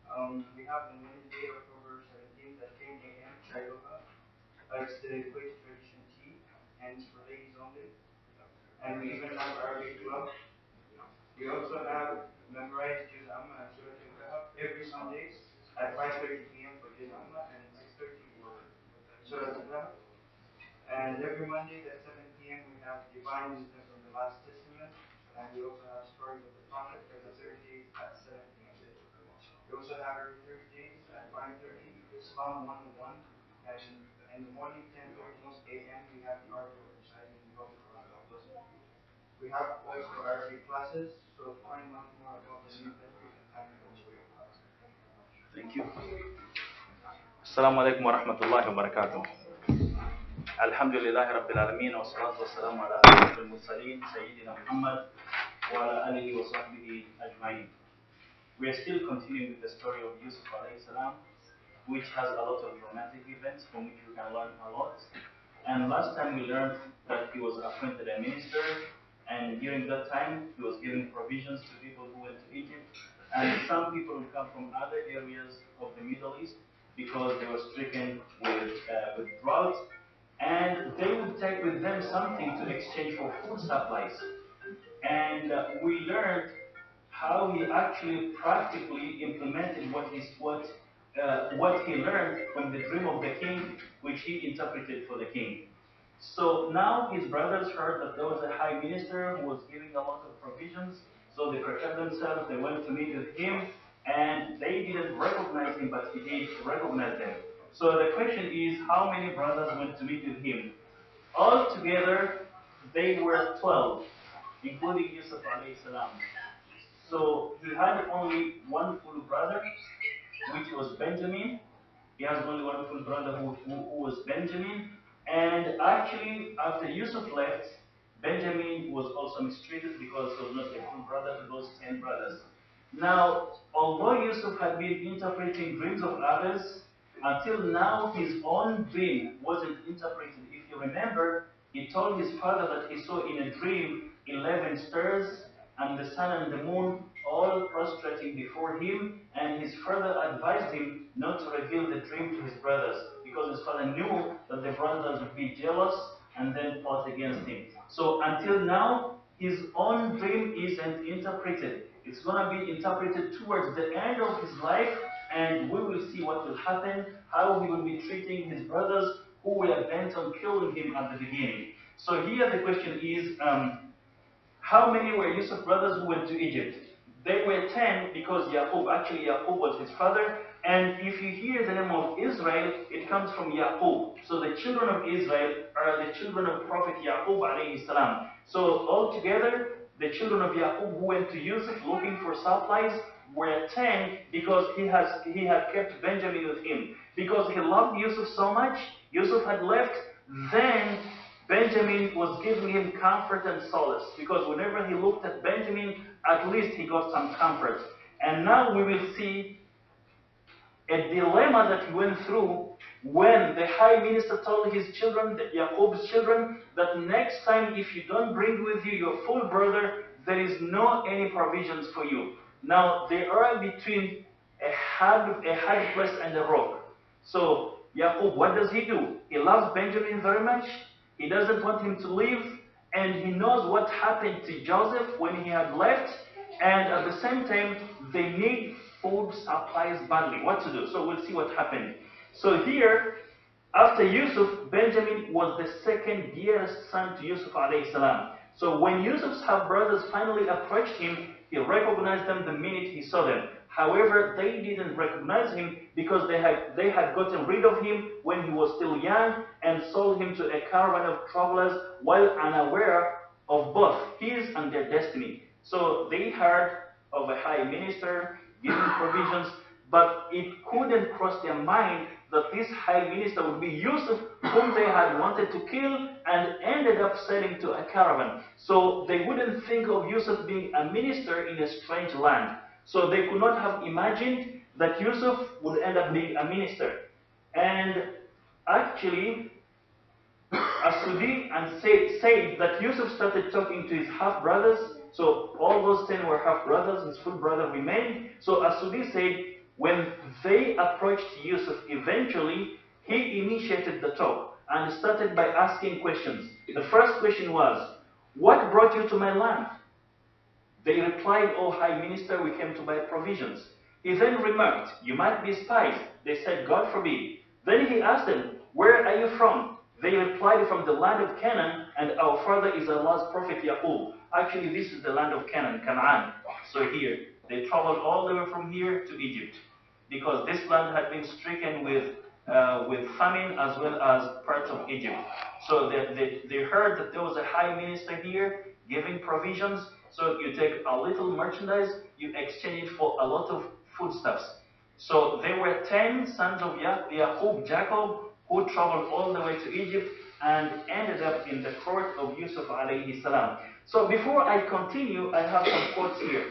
We have on Wednesday, October 17th at 10 a.m. Shailoka. It's the Kuwait tradition tea, and it's for ladies only. And we even have Arabic club. We also have memorized Juz Amma and Surah Al-Kahf every Sunday at 5:30 p.m. for Juz Amma and 6:30 for Surah Al-Kahf. And every Monday at 7 p.m. we have Divine Wisdom from the Last Testament, and we also have Stories of the Prophet every Thursdays at 7 p.m. We also have every Thursdays at 5:30 Islam 101, and in the morning 10:30 a.m. we have the art of reciting the Holy Quran. We have also Arabic classes, so to find out more about the new country, you can find them on the class. Thank you. Assalamu alaikum wa rahmatullahi wa barakatuh. Alhamdulillahi Rabbil Alameen wa salatu wa salamu ala ashrafil mursaleen Sayyidina Muhammad wa ala alihi wa sahbihi ajma'in. We are still continuing with the story of Yusuf alayhi salam, which has a lot of romantic events from which we can learn a lot. And last time we learned that he was appointed a minister, and during that time he was giving provisions to people who went to Egypt. And some people would come from other areas of the Middle East because they were stricken with drought, and they would take with them something to exchange for food supplies. And we learned how he actually practically implemented what he learned from the dream of the king, which he interpreted for the king. So now his brothers heard that there was a high minister who was giving a lot of provisions. So they prepared themselves, they went to meet with him, and they didn't recognize him, but he did recognize them. So the question is, how many brothers went to meet with him? Altogether, they were 12, including Yusuf alayhi salam. So he had only one full brother, which was Benjamin. He has only one full brother who was Benjamin. And actually, after Yusuf left, Benjamin was also mistreated because he was not a full brother to those 10 brothers. Now, although Yusuf had been interpreting dreams of others, until now his own dream wasn't interpreted. If you remember, he told his father that he saw in a dream 11 stars and the sun and the moon all prostrating before him, and his father advised him not to reveal the dream to his brothers, because his father knew that the brothers would be jealous and then plot against him. So until now, his own dream isn't interpreted. It's going to be interpreted towards the end of his life, and we will see what will happen, how he will be treating his brothers who were bent on killing him at the beginning. So here the question is, how many were Yusuf brothers who went to Egypt? They were 10 because actually Yaqub was his father. And if you hear the name of Israel, it comes from Yaqub. So the children of Israel are the children of Prophet Yaqub alayhi salam. So altogether, the children of Yaqub who went to Yusuf looking for supplies were 10 because he had kept Benjamin with him. Because he loved Yusuf so much, Yusuf had left, then Benjamin was giving him comfort and solace, because whenever he looked at Benjamin, at least he got some comfort. And now we will see a dilemma that he went through when the high minister told his children, Yaqub's children, that next time if you don't bring with you your full brother, there is no any provisions for you. Now they are between a hard place and a rock. So Yaqub, what does he do? He loves Benjamin very much. He doesn't want him to leave, and he knows what happened to Joseph when he had left, and at the same time, they need food supplies badly. What to do? So we'll see what happened. So here, after Yusuf, Benjamin was the second dearest son to Yusuf alayhi salam. So when Yusuf's half-brothers finally approached him, he recognized them the minute he saw them. However, they didn't recognize him because they had gotten rid of him when he was still young and sold him to a caravan of travelers while unaware of both his and their destiny. So they heard of a high minister giving provisions, but it couldn't cross their mind that this high minister would be Yusuf, whom they had wanted to kill and ended up selling to a caravan. So they wouldn't think of Yusuf being a minister in a strange land. So they could not have imagined that Yusuf would end up being a minister. And actually, Asudi and said that Yusuf started talking to his half-brothers. So all those 10 were half-brothers, his full brother remained. So Asudi said, When they approached Yusuf, eventually he initiated the talk and started by asking questions. The first question was, "What brought you to my land?" They replied, "O High Minister, we came to buy provisions." He then remarked, "You might be spies." They said, "God forbid." Then he asked them, "Where are you from?" They replied, "From the land of Canaan, and our father is Allah's Prophet Yaqub." Actually, this is the land of Canaan, Canaan. So here, they traveled all the way from here to Egypt, because this land had been stricken with famine as well as parts of Egypt. So they heard that there was a high minister here giving provisions. So you take a little merchandise, you exchange it for a lot of foodstuffs. So there were 10 sons of Jacob, who traveled all the way to Egypt and ended up in the court of Yusuf alayhi salam. So before I continue, I have some quotes here.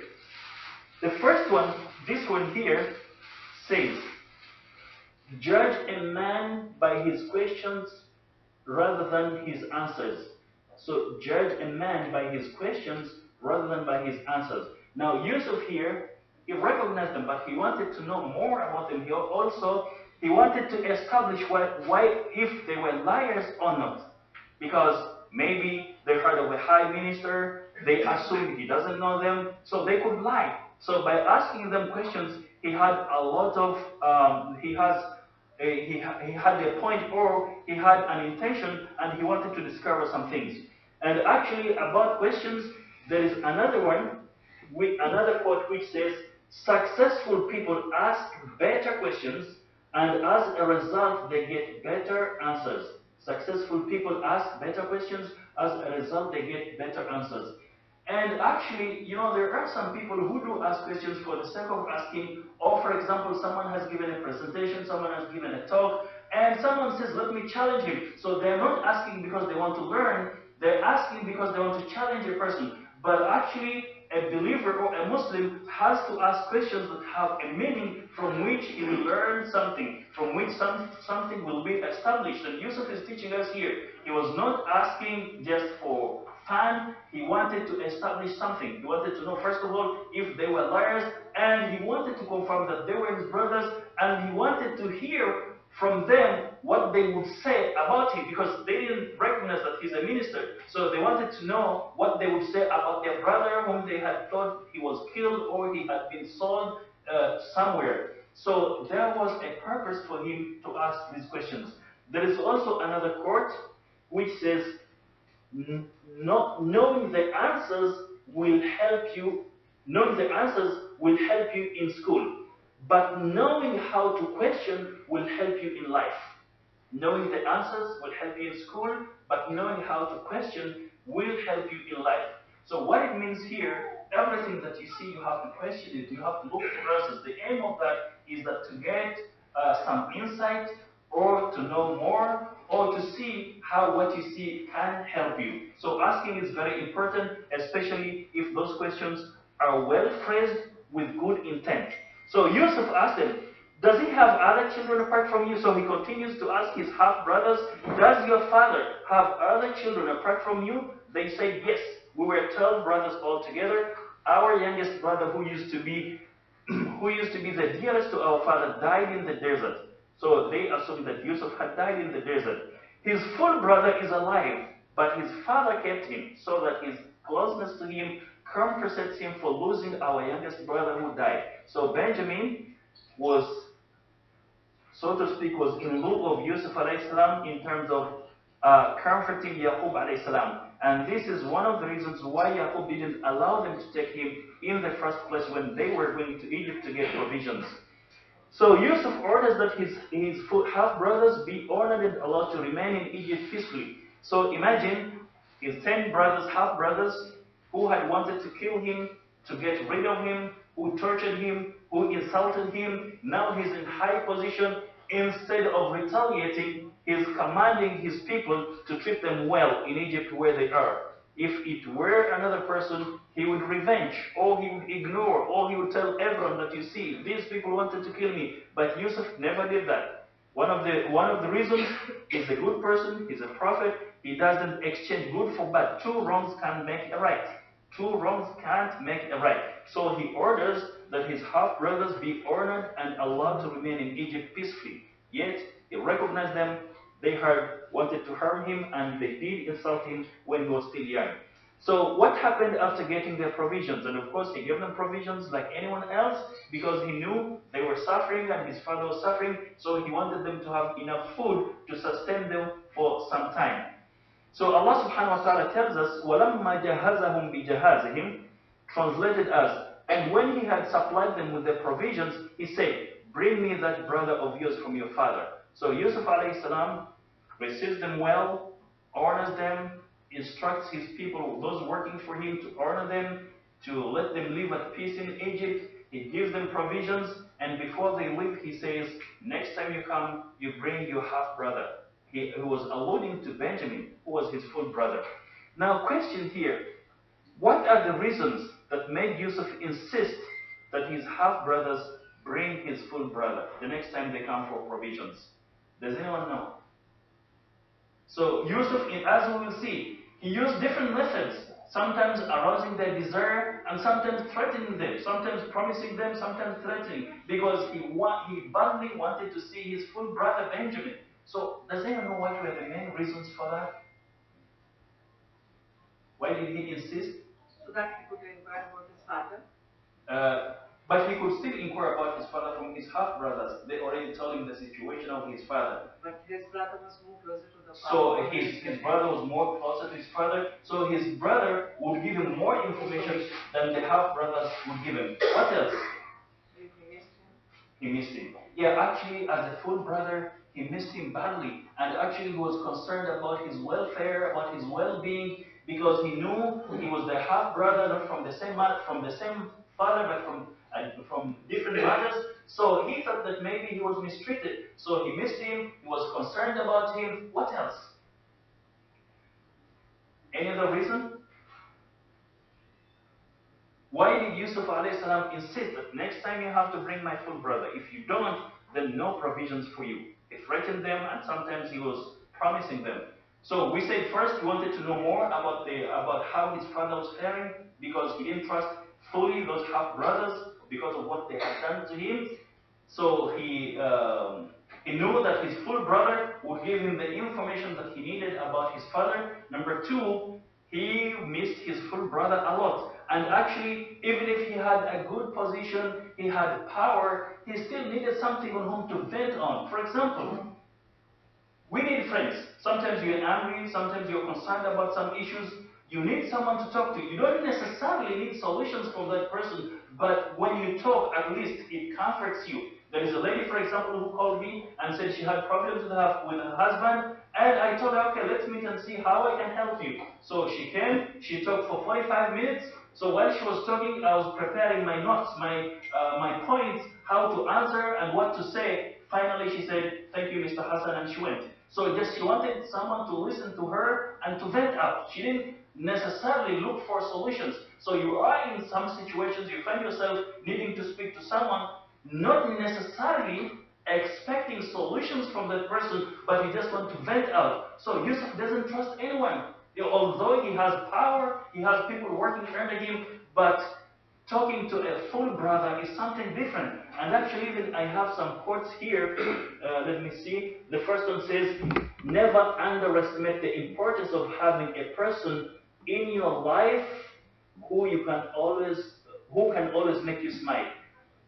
The first one, this one here, says, "Judge a man by his questions rather than his answers." So judge a man by his questions rather than by his answers. Now Yusuf here, he recognized them, but he wanted to know more about them. He wanted to establish why if they were liars or not. Because maybe they heard of a high minister, they assumed he doesn't know them, so they could lie. So by asking them questions, he had a lot of, he had a point, or he had an intention, and he wanted to discover some things. And actually, about questions, there is another one, another quote which says, "Successful people ask better questions, and as a result, they get better answers." Successful people ask better questions, as a result, they get better answers. And actually, there are some people who do ask questions for the sake of asking, or for example, someone has given a presentation, someone has given a talk, and someone says, "Let me challenge him." So they're not asking because they want to learn, they're asking because they want to challenge a person. But actually, a believer or a Muslim has to ask questions that have a meaning, from which he will learn something, from which something will be established. And Yusuf is teaching us here. He was not asking just for fun. He wanted to establish something. He wanted to know, first of all, if they were liars, and he wanted to confirm that they were his brothers, and he wanted to hear from them what they would say about him, because they didn't recognize that he's a minister. So they wanted to know what they would say about their brother, whom they had thought he was killed or he had been sold somewhere. So there was a purpose for him to ask these questions. There is also another quote which says, knowing the answers will help you. Knowing the answers will help you in school, but knowing how to question will help you in life. Knowing the answers will help you in school, but knowing how to question will help you in life. So what it means here, everything that you see, you have to question it, you have to look for answers. The aim of that is that to get some insight, or to know more, or to see how what you see can help you. So asking is very important, especially if those questions are well phrased with good intent. So Yusuf asked him, "Does he have other children apart from you?" So he continues to ask his half-brothers, "Does your father have other children apart from you?" They say, "Yes, we were 12 brothers altogether. Our youngest brother, who used to be the dearest to our father, died in the desert." So they assumed that Yusuf had died in the desert. "His full brother is alive, but his father kept him, so that his closeness to him compensates him for losing our youngest brother who died." So Benjamin was, so to speak, was in lieu of Yusuf alayhi salam in terms of comforting Yaqub alayhi salam. And this is one of the reasons why Yaqub didn't allow them to take him in the first place when they were going to Egypt to get provisions. So Yusuf orders that his half-brothers be honored and allowed to remain in Egypt peacefully. So imagine his 10 brothers, half-brothers, who had wanted to kill him, to get rid of him, who tortured him, who insulted him. Now he's in high position. Instead of retaliating, he's commanding his people to treat them well in Egypt where they are. If it were another person, he would revenge, or he would ignore, or he would tell everyone that, "You see, these people wanted to kill me." But Yusuf never did that. One of the reasons, he's a good person, he's a prophet, he doesn't exchange good for bad. Two wrongs can't make a right. Two wrongs can't make a right. So he orders that his half-brothers be honored and allowed to remain in Egypt peacefully. Yet he recognized them. They wanted to harm him, and they did insult him when he was still young. So what happened after getting their provisions? And of course, he gave them provisions like anyone else because he knew they were suffering and his father was suffering. So he wanted them to have enough food to sustain them for some time. So Allah subhanahu wa ta'ala tells us, وَلَمَّا جَهَزَهُمْ بِجَهَازِهِمْ, translated as, and when he had supplied them with their provisions, he said, bring me that brother of yours from your father. So Yusuf alayhi salam receives them well, honors them, instructs his people, those working for him, to honor them, to let them live at peace in Egypt. He gives them provisions, and before they leave, he says, next time you come, you bring your half-brother. He was alluding to Benjamin, who was his full brother. Now, question here, what are the reasons that made Yusuf insist that his half-brothers bring his full brother the next time they come for provisions? Does anyone know? So Yusuf, as we will see, he used different methods, sometimes arousing their desire and sometimes threatening them, sometimes promising them, sometimes threatening, because he badly wanted to see his full brother Benjamin. So does anyone know what were the main reasons for that? Why did he insist? So that he could inquire about his father? But he could still inquire about his father from his half-brothers. They already told him the situation of his father. But his brother was more closer to the So father. his brother was more closer to his father. So his brother would give him more information than the half-brothers would give him. What else? He missed him. He missed him. Yeah, actually, as a full brother, he missed him badly. And actually, he was concerned about his welfare, about his well-being, because he knew he was the half-brother, not from the same father, but from different mothers. So he thought that maybe he was mistreated. So he missed him. He was concerned about him. What else? Any other reason? Why did Yusuf alayhi salam insist that next time you have to bring my full brother? If you don't, then no provisions for you. He threatened them, and sometimes he was promising them. So we said first he wanted to know more about how his father was faring, because he didn't trust fully those half-brothers because of what they had done to him. So he knew that his full brother would give him the information that he needed about his father. Number two, he missed his full brother a lot. And actually, even if he had a good position, he had power, he still needed something on whom to vent on. For example, we need friends. Sometimes you're angry, sometimes you're concerned about some issues. You need someone to talk to. You don't necessarily need solutions from that person, but when you talk, at least it comforts you. There is a lady, for example, who called me and said she had problems with her husband, and I told her, okay, let's meet and see how I can help you. So she came, she talked for 45 minutes. So while she was talking, I was preparing my notes, my points, how to answer and what to say. Finally, she said, thank you, Mr. Hassan, and she went. So she wanted someone to listen to her and to vent out. She didn't necessarily look for solutions. So you are in some situations, you find yourself needing to speak to someone, not necessarily expecting solutions from that person, but you just want to vent out. So Yusuf doesn't trust anyone. Although he has power, he has people working under him, but talking to a full brother is something different. And actually, even I have some quotes here. Let me see. The first one says, never underestimate the importance of having a person in your life who can always make you smile.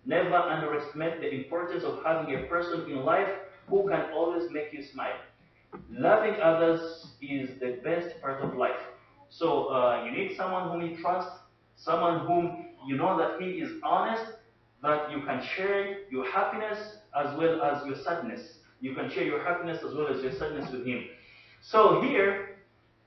Never underestimate the importance of having a person in life who can always make you smile. Loving others is the best part of life. So you need someone whom you trust, someone whom you know that he is honest, that you can share your happiness as well as your sadness. You can share your happiness as well as your sadness with him. So here,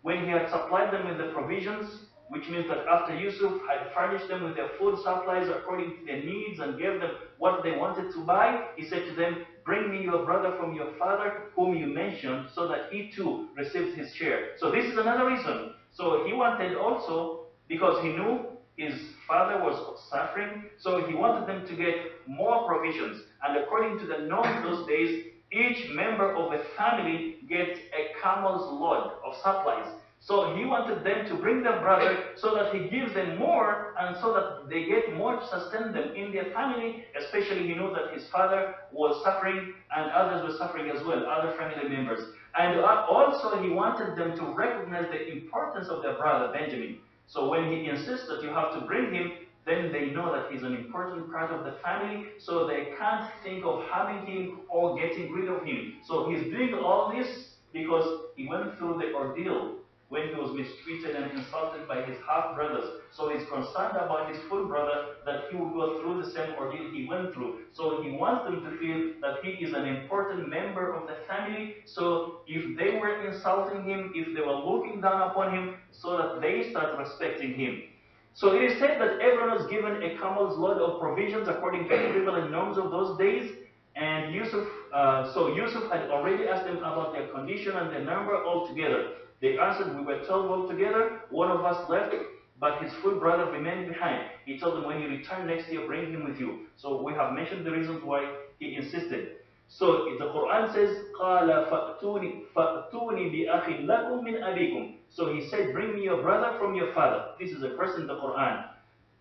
when he had supplied them with the provisions, which means that after Yusuf had furnished them with their food supplies according to their needs and gave them what they wanted to buy, he said to them, bring me your brother from your father whom you mentioned, so that he too receives his share. So this is another reason. So he wanted also, because he knew his father was suffering, so he wanted them to get more provisions. And according to the norm those days, each member of a family gets a camel's load of supplies. So he wanted them to bring their brother so that he gives them more and so that they get more to sustain them in their family. Especially he knew that his father was suffering and others were suffering as well, other family members. And also he wanted them to recognize the importance of their brother Benjamin. So when he insists that you have to bring him, then they know that he's an important part of the family, so they can't think of harming him or getting rid of him. So he's doing all this because he went through the ordeal when he was mistreated and insulted by his half-brothers. So he's concerned about his full brother, that he will go through the same ordeal he went through. So he wants them to feel that he is an important member of the family. So if they were insulting him, if they were looking down upon him, so that they start respecting him. So it is said that everyone was given a camel's load of provisions according to the prevalent norms of those days. And Yusuf had already asked them about their condition and their number altogether. They answered, we were 12 altogether, one of us left, but his full brother remained behind. He told them, when you return next year, bring him with you. So we have mentioned the reasons why he insisted. So the Quran says, قَالَ فَأْتُونِ بِأَخٍ لَكُمْ مِنْ أَبِيكُمْ. So he said, bring me your brother from your father. This is a verse in the Quran.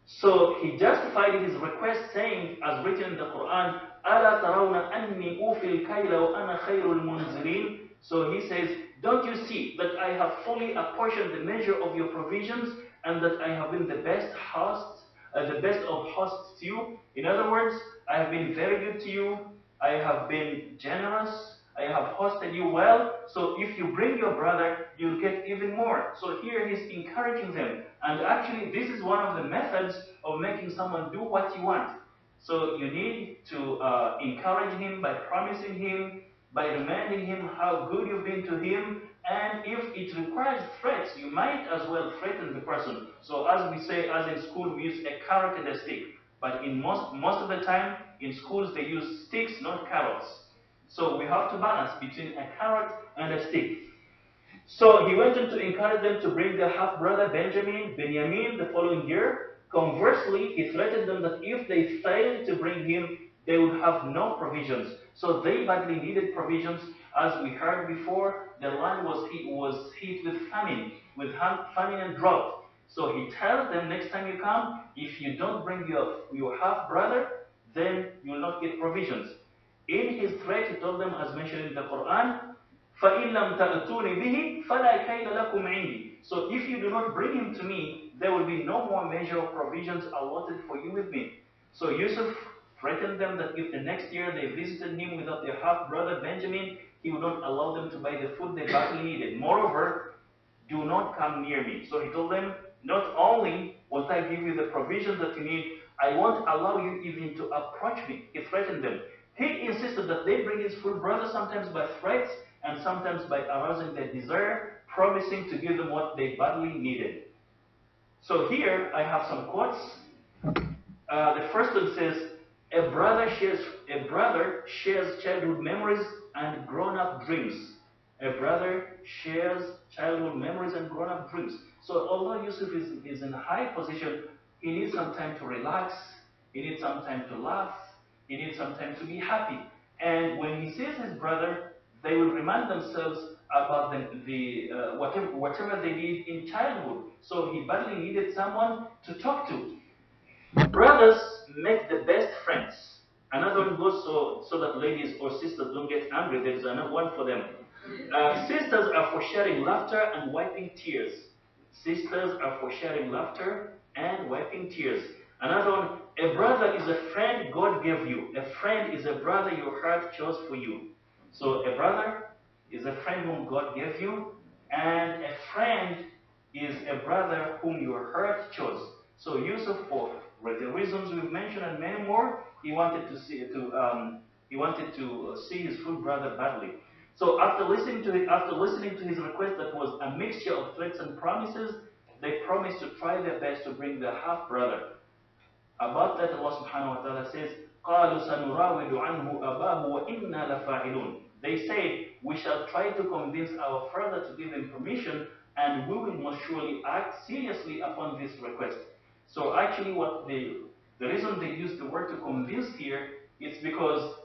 So he justified his request saying, as written in the Quran, أَلَا تَرَوْنَ أَنِّي أُوفِي الْكَيْلَ وَأَنَا خَيْرُ الْمُنْزِلِينَ. So he says, don't you see that I have fully apportioned the measure of your provisions and that I have been the best host, the best of hosts to you? In other words, I have been very good to you. I have been generous. I have hosted you well. So if you bring your brother, you'll get even more. So here he's encouraging them. And actually, this is one of the methods of making someone do what you want. So you need to encourage him by promising him, by reminding him how good you've been to him. And if it requires threats, you might as well threaten the person. So as we say, as in school, we use a carrot and a stick. But in most of the time, in schools, they use sticks, not carrots. So we have to balance between a carrot and a stick. So he went on to encourage them to bring their half-brother Benjamin the following year. Conversely, he threatened them that if they failed to bring him, they would have no provisions. So they badly needed provisions. As we heard before, the land was hit with famine and drought. So he tells them, next time you come, if you don't bring your half-brother, then you will not get provisions. In his threat, he told them, as mentioned in the Quran, فَإِن لَمْ تَأْتُونِ بِهِ فَلَا كَيْلَ لَكُمْ عِنْدِي. So if you do not bring him to me, there will be no more measure of provisions allotted for you with me. So Yusuf threatened them that if the next year they visited him without their half-brother Benjamin, he would not allow them to buy the food they badly needed. Moreover, do not come near me. So he told them, not only won't I give you the provisions that you need, I won't allow you even to approach me. He threatened them. He insisted that they bring his full brother, sometimes by threats and sometimes by arousing their desire, promising to give them what they badly needed. So here I have some quotes. The first one says, a brother shares childhood memories and grown-up dreams. A brother shares childhood memories and grown-up dreams. So although Yusuf is in a high position, he needs some time to relax, he needs some time to laugh, he needs some time to be happy. And when he sees his brother, they will remind themselves about whatever they did in childhood. So he badly needed someone to talk to. Brothers make the best friends. Another one goes so that ladies or sisters don't get angry. There is another one for them. Sisters are for sharing laughter and wiping tears. Sisters are for sharing laughter and wiping tears. Another one, a brother is a friend God gave you. A friend is a brother your heart chose for you. So a brother is a friend whom God gave you, and a friend is a brother whom your heart chose. So Yusuf, for the reasons we've mentioned and many more, he wanted to see his full brother badly. So after listening to his request that was a mixture of threats and promises, they promised to try their best to bring their half brother. About that, Allah subhanahu wa ta'ala says, قَالُوا سَنُرَاوِدُ عَنْهُ أَبَاهُ وَإِنَّا لَفَاعِلُونَ. They say, we shall try to convince our father to give him permission, and we will most surely act seriously upon this request. So actually the reason they used the word to convince here is because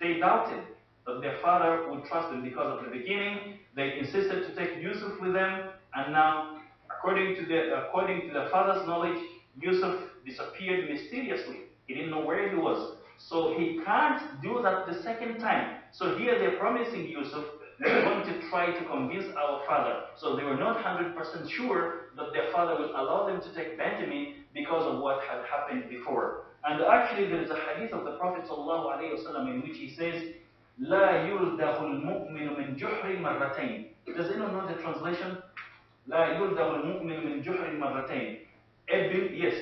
they doubted that their father would trust them, because at the beginning they insisted to take Yusuf with them, And now, according to the father's knowledge, Yusuf disappeared mysteriously. He didn't know where he was. So he can't do that the second time. So here they're promising Yusuf, we're going to try to convince our father. So they were not 100% sure that their father will allow them to take Benjamin because of what had happened before. And actually there is a hadith of the Prophet ﷺ in which he says, لا يلدغ المؤمن من جحر مرتين. Does anyone know the translation? لا يلدغ المؤمن من جحر مرتين. Yes.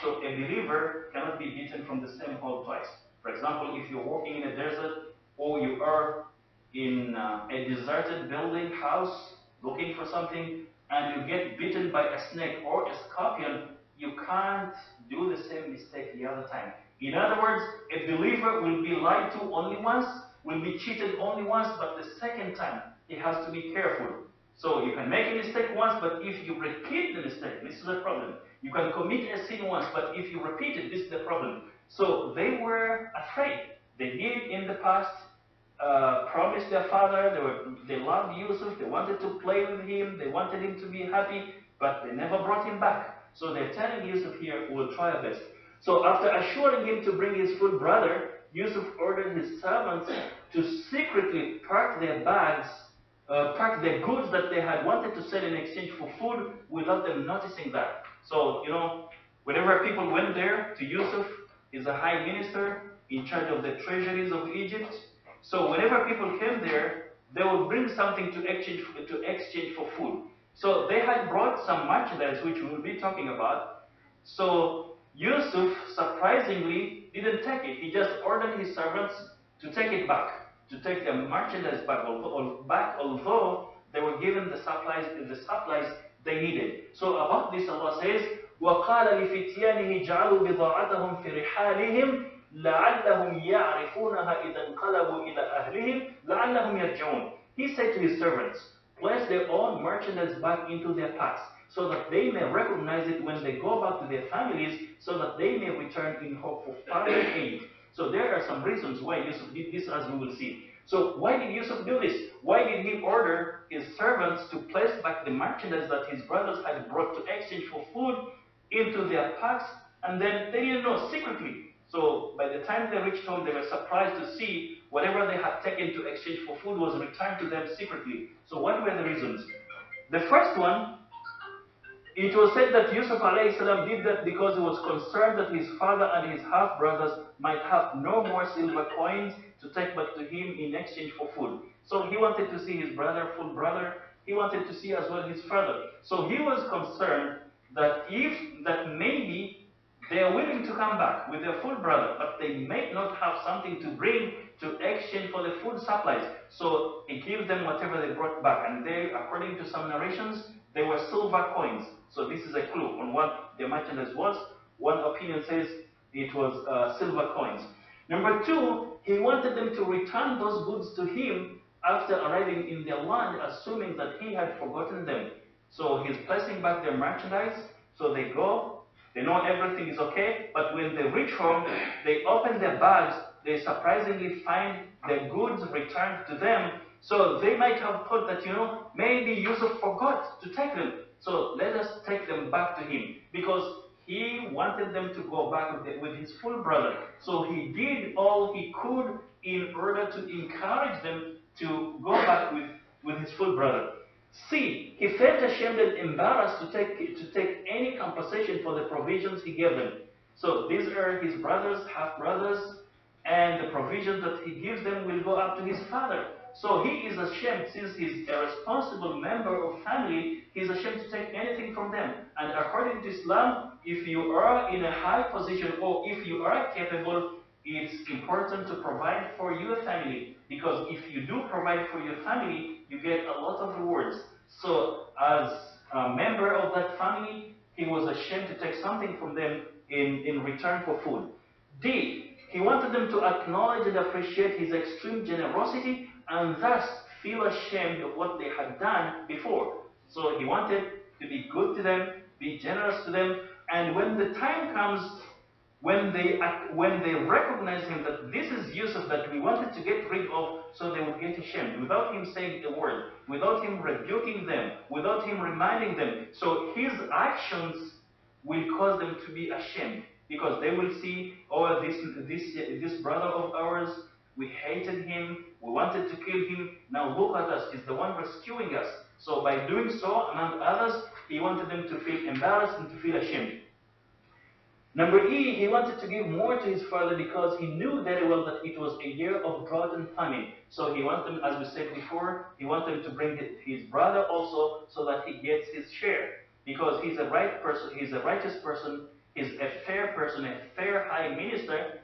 So a believer cannot be beaten from the same hole twice. For example, if you're walking in a desert or you are in a deserted building, house, looking for something, and you get bitten by a snake or a scorpion, you can't do the same mistake the other time. In other words, a believer will be lied to only once, will be cheated only once, but the second time, he has to be careful. So you can make a mistake once, but if you repeat the mistake, this is the problem. You can commit a sin once, but if you repeat it, this is the problem. So they were afraid. They did in the past promise their father, they loved Yusuf, they wanted to play with him, they wanted him to be happy, but they never brought him back. So they're telling Yusuf here, we'll try our best. So after assuring him to bring his full brother, Yusuf ordered his servants to secretly pack their bags, pack the goods that they had wanted to sell in exchange for food without them noticing that. So, whenever people went there to Yusuf, he's a high minister in charge of the treasuries of Egypt. So whenever people came there, they would bring something to exchange for food. So they had brought some merchandise, which we will be talking about. So Yusuf, surprisingly, didn't take it. He just ordered his servants to take it back, to take the merchandise back, although they were given the supplies they needed. So about this, Allah says, وَقَالَ لِفِتْيَانِهِ جَعَلُوا بِضَاعَتَهُمْ فِي رِحَالِهِمْ لَعَلَّهُمْ يَعْرِفُونَهَا إِذَا انْقَلَبُوا إِلَى أَهْلِهِمْ لَعَلَّهُم يَرْجِعُونَ. He said to his servants, place their own merchandise back into their packs, so that they may recognize it when they go back to their families, so that they may return in hope for further aid. So there are some reasons why Yusuf did this, as we will see. So why did Yusuf do this? Why did he order his servants to place back the merchandise that his brothers had brought to exchange for food into their packs, and then they didn't know secretly? So by the time they reached home, they were surprised to see whatever they had taken to exchange for food was returned to them secretly. So what were the reasons? The first one, it was said that Yusuf alayhi salam did that because he was concerned that his father and his half-brothers might have no more silver coins to take back to him in exchange for food. So he wanted to see his full brother. He wanted to see as well his father. So he was concerned that maybe they are willing to come back with their full brother, but they may not have something to bring to exchange for the food supplies. So he gives them whatever they brought back, and they, according to some narrations, they were silver coins. So this is a clue on what the merchandise was. One opinion says it was silver coins. Number two, he wanted them to return those goods to him after arriving in their land, assuming that he had forgotten them. So he's placing back their merchandise, so they go, they know everything is okay, but when they reach home, they open their bags, they surprisingly find their goods returned to them. So they might have thought that, maybe Yusuf forgot to take them. So let us take them back to him, because he wanted them to go back with his full brother. So he did all he could in order to encourage them to go back with his full brother. C, he felt ashamed and embarrassed to take any compensation for the provisions he gave them. So these are his brothers, half-brothers, and the provisions that he gives them will go up to his father. So he is ashamed, since he's a responsible member of family, he's ashamed to take anything from them. And according to Islam, if you are in a high position or if you are capable, it's important to provide for your family, because if you do provide for your family, you get a lot of rewards. So as a member of that family, he was ashamed to take something from them in return for food. D, he wanted them to acknowledge and appreciate his extreme generosity and thus feel ashamed of what they had done before. So he wanted to be good to them, be generous to them, and when the time comes when they recognize him that this is Yusuf that we wanted to get rid of, so they would get ashamed without him saying a word, without him rebuking them, without him reminding them. So his actions will cause them to be ashamed because they will see, oh, this brother of ours, we hated him, we wanted to kill him. Now look at us, he's the one rescuing us. So by doing so, among others, he wanted them to feel embarrassed and to feel ashamed. Number E, he wanted to give more to his father because he knew very well that it was a year of drought and famine. So he wanted them, as we said before, he wanted to bring his brother also so that he gets his share. Because he's a right person, he's a righteous person, he's a fair person, a fair high minister,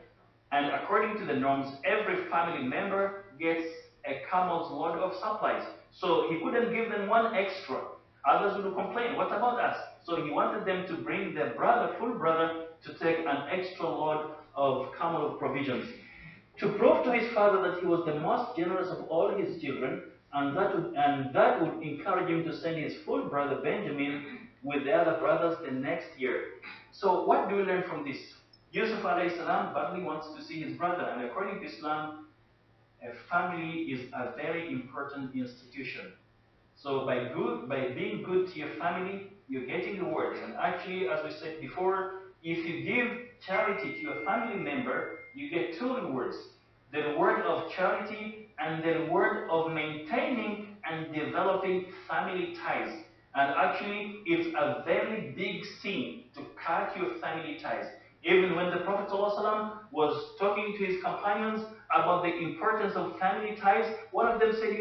and according to the norms, every family member gets a camel's load of supplies. So he couldn't give them one extra. Others would complain, what about us? So he wanted them to bring their brother, full brother, to take an extra load of camel of provisions. To prove to his father that he was the most generous of all his children, and that would encourage him to send his full brother Benjamin with the other brothers the next year. So what do we learn from this? Yusuf alayhi salam badly wants to see his brother, and according to Islam, a family is a very important institution. So by being good to your family, you're getting rewards. And actually, as we said before, if you give charity to your family member, you get two rewards. The reward of charity and the reward of maintaining and developing family ties. And actually, it's a very big sin to cut your family ties. Even when the Prophet ﷺ was talking to his companions about the importance of family ties, one of them said,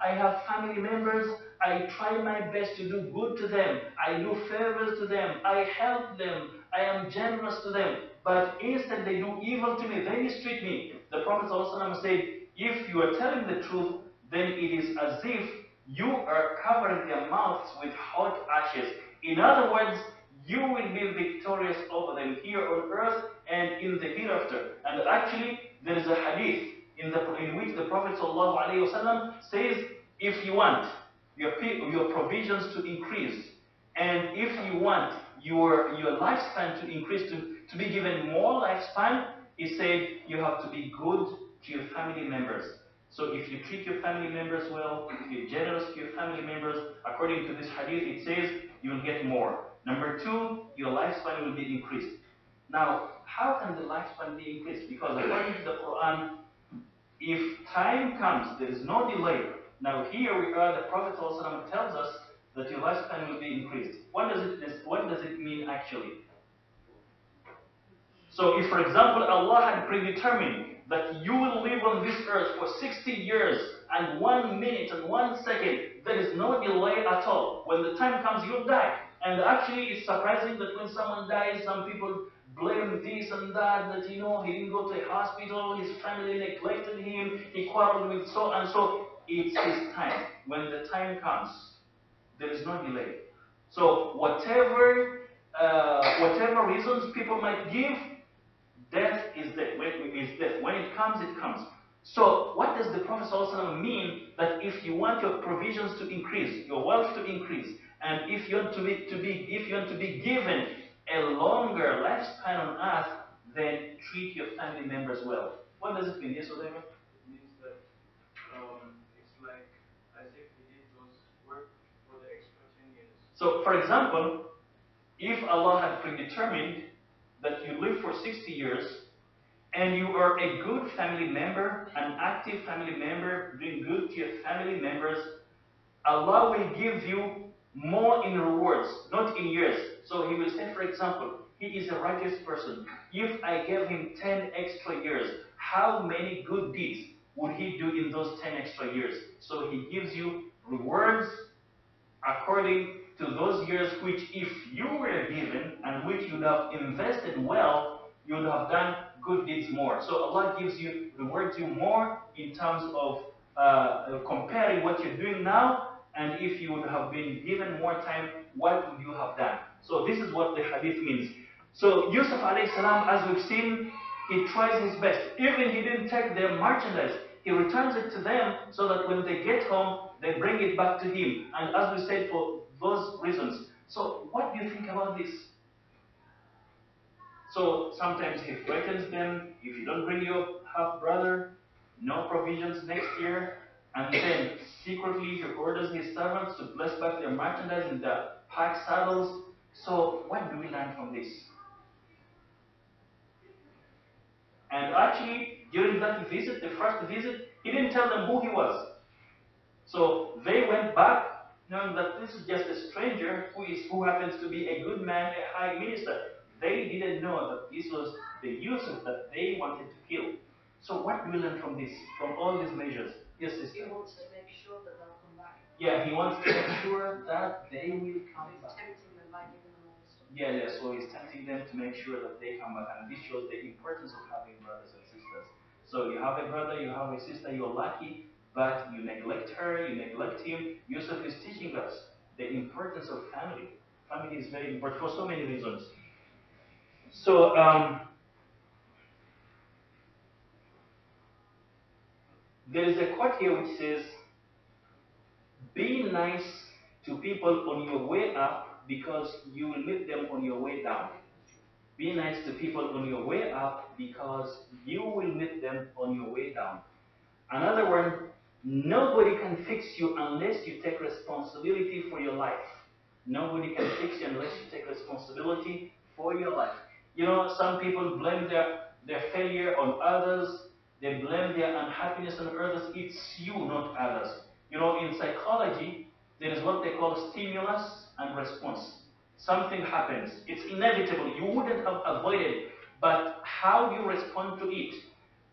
I have family members, I try my best to do good to them, I do favors to them, I help them, I am generous to them, but instead they do evil to me, they mistreat me. The Prophet ﷺ said, if you are telling the truth, then it is as if you are covering their mouths with hot ashes. In other words, you will be victorious over them here on earth and in the hereafter. And actually, there is a hadith in which the Prophet ﷺ says, if you want your provisions to increase, and if you want your lifespan to increase, to be given more lifespan, he said, you have to be good to your family members. So if you treat your family members well, if you're generous to your family members, according to this hadith, it says you will get more. Number two, your lifespan will be increased. Now, how can the lifespan be increased? Because according to the Quran, if time comes, there is no delay. Now here we are, the Prophet ﷺ tells us that your lifespan will be increased. What does it mean actually? So if, for example, Allah had predetermined that you will live on this earth for 60 years and 1 minute and 1 second, there is no delay at all. When the time comes, you'll die. And actually, it's surprising that when someone dies, some people blame this and that he didn't go to a hospital, his family neglected him, he quarreled with so and so. It's his time. When the time comes, there is no delay. So whatever reasons people might give, death is death. When it comes, it comes. So what does the Prophet ﷺ mean that if you want your provisions to increase, your wealth to increase, and if you want to be given a longer lifespan on earth, then treat your family members well? What does it mean? Yes, Odema? It means that it's like as if he did those work for the extra 10 years. So, for example, if Allah had predetermined that you live for 60 years, and you are a good family member, an active family member, doing good to your family members, Allah will give you more in rewards, not in years. So He will say, for example, he is a righteous person. If I gave him 10 extra years, how many good deeds would he do in those 10 extra years? So He gives you rewards according to those years which, if you were given and which you would have invested well, you would have done good deeds more. So Allah rewards you more in terms of comparing what you're doing now, and if you would have been given more time, what would you have done? So this is what the hadith means. So Yusuf alayhi salam, as we've seen, he tries his best. Even he didn't take their merchandise, he returns it to them so that when they get home, they bring it back to him. And as we said, for those reasons. So what do you think about this? So sometimes he threatens them, if you don't bring your half brother, no provisions next year. And then secretly he orders his servants to bless back their merchandise in the pack saddles. So what do we learn from this? And actually, during that visit, the first visit, he didn't tell them who he was. So they went back knowing that this is just a stranger who happens to be a good man, a high minister. They didn't know that this was the Yusuf that they wanted to kill. So what do we learn from this, from all these measures? Yes, sister. He wants to make sure that they'll come back. Yeah, he wants to make sure that they will come He's back. tempting them by giving them all the stuff. Yeah, so he's tempting them to make sure that they come back. And this shows the importance of having brothers and sisters. So you have a brother, you have a sister, you're lucky, but you neglect her, you neglect him. Yusuf is teaching us the importance of family. Family is very important for so many reasons. So, there is a quote here which says, be nice to people on your way up because you will meet them on your way down. Be nice to people on your way up because you will meet them on your way down. Another one, nobody can fix you unless you take responsibility for your life. Nobody can fix you unless you take responsibility for your life. You know, some people blame their failure on others. They blame their unhappiness on others. It's you, not others. You know, in psychology, there is what they call stimulus and response. Something happens. It's inevitable. You wouldn't have avoided it. But how you respond to it?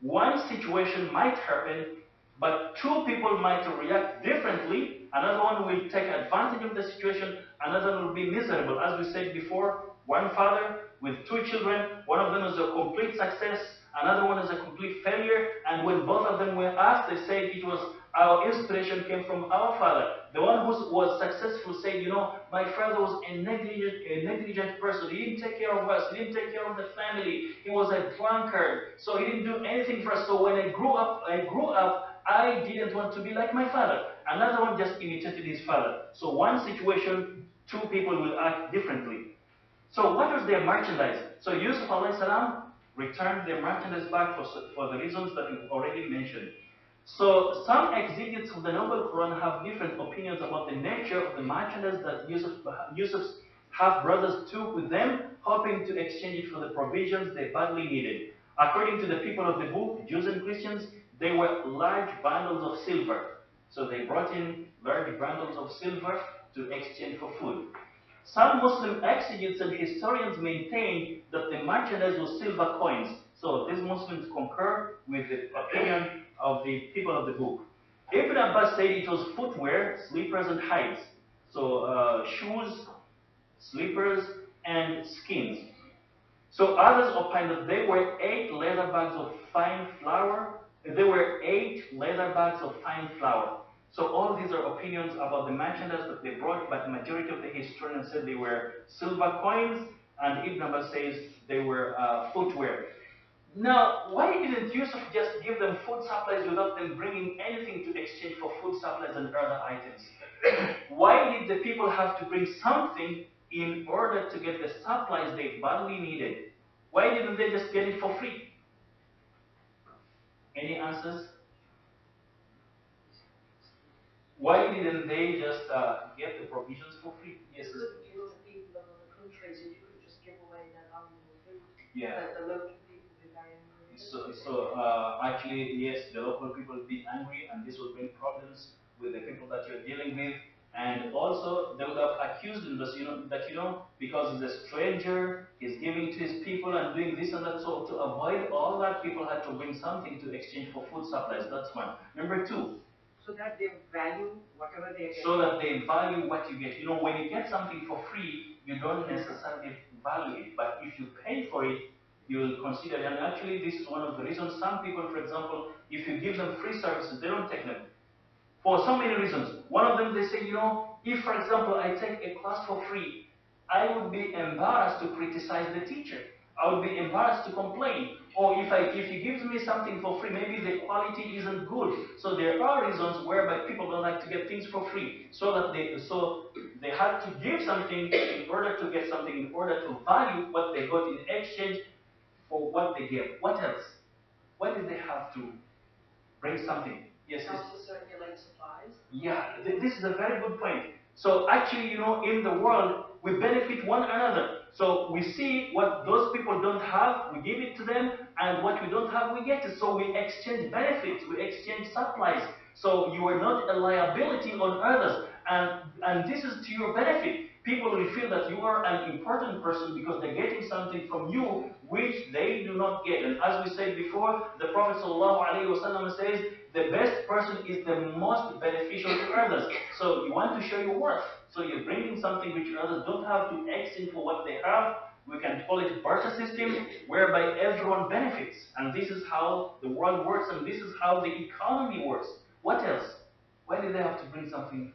One situation might happen, but two people might react differently. Another one will take advantage of the situation. Another one will be miserable. As we said before, one father with two children, one of them is a complete success, another one is a complete failure. And when both of them were asked, they said it was our inspiration came from our father. The one who was successful said, you know, my father was a negligent person. He didn't take care of us. He didn't take care of the family. He was a drunkard. So he didn't do anything for us. So when I grew up, I didn't want to be like my father. Another one just imitated his father. So one situation, two people will act differently. So what was their merchandise? So Yusuf alayhi salam returned their merchandise back for the reasons that we've already mentioned. So some exegetes of the Noble Quran have different opinions about the nature of the merchandise that Yusuf's half-brothers took with them, hoping to exchange it for the provisions they badly needed. According to the people of the book, Jews and Christians, they were large bundles of silver. So they brought in large bundles of silver to exchange for food. Some Muslim exegetes and historians maintain that the merchandise was silver coins. So these Muslims concur with the opinion of the people of the book. Ibn Abbas said it was footwear, slippers, and hides. So shoes, slippers, and skins. So others opined that there were 8 leather bags of fine flour. There were 8 leather bags of fine flour. So all these are opinions about the merchandise that they brought, but the majority of the historians said they were silver coins, and Ibn Abbas says they were footwear. Now, why didn't Yusuf just give them food supplies without them bringing anything to exchange for food supplies and other items? Why did the people have to bring something in order to get the supplies they badly needed? Why didn't they just get it for free? Any answers? Why didn't they just get the provisions for free? Yes. You couldn't give to people of other countries, and you couldn't just give away their valuable food. Yeah. The local people would be very angry. So actually, yes, the local people will be angry, and this will bring problems with the people that you're dealing with. And also, they would have accused him that because he's a stranger, he's giving to his people and doing this and that. So to avoid all that, people had to bring something to exchange for food supplies. That's one. Number two. So that they value whatever they get. So that they value what you get. You know, when you get something for free, you don't necessarily value it. But if you pay for it, you will consider it. And actually, this is one of the reasons some people, for example, if you give them free services, they don't take them. For so many reasons. One of them, they say, you know, if, for example, I take a class for free, I would be embarrassed to criticize the teacher. I would be embarrassed to complain. Or if he gives me something for free, maybe the quality isn't good. So there are reasons whereby people don't like to get things for free. So they had to give something in order to get something, in order to value what they got in exchange for what they gave. What else? Why did they have to bring something? Yes, Not to circulate supplies. yeah, this is a very good point. So actually, in the world, we benefit one another. So we see what those people don't have, we give it to them, and what we don't have, we get it. So we exchange benefits, we exchange supplies. So you are not a liability on others, and this is to your benefit. People will feel that you are an important person because they're getting something from you which they do not get. And as we said before, the Prophet ﷺ says, the best person is the most beneficial to others. So you want to show your worth. So you're bringing something which others don't have to exchange for what they have. We can call it barter system, whereby everyone benefits. And this is how the world works, and this is how the economy works. What else? Why do they have to bring something?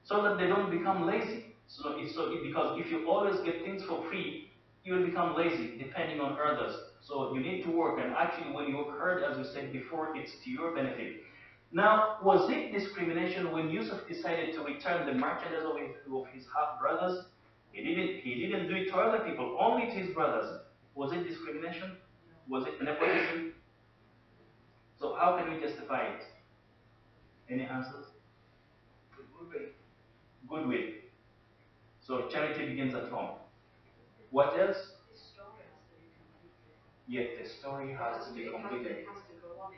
So that they don't become lazy. Because if you always get things for free, you will become lazy, depending on others. So you need to work, and actually when you work hard, as we said before, it's to your benefit. Now, was it discrimination when Yusuf decided to return the merchandise of his half-brothers? He didn't do it to other people, only to his brothers. Was it discrimination? Was it nepotism? So how can we justify it? Any answers? Goodwill. So charity begins at home. What else? The story has to be completed. Yet the story has to be completed. It has to go on.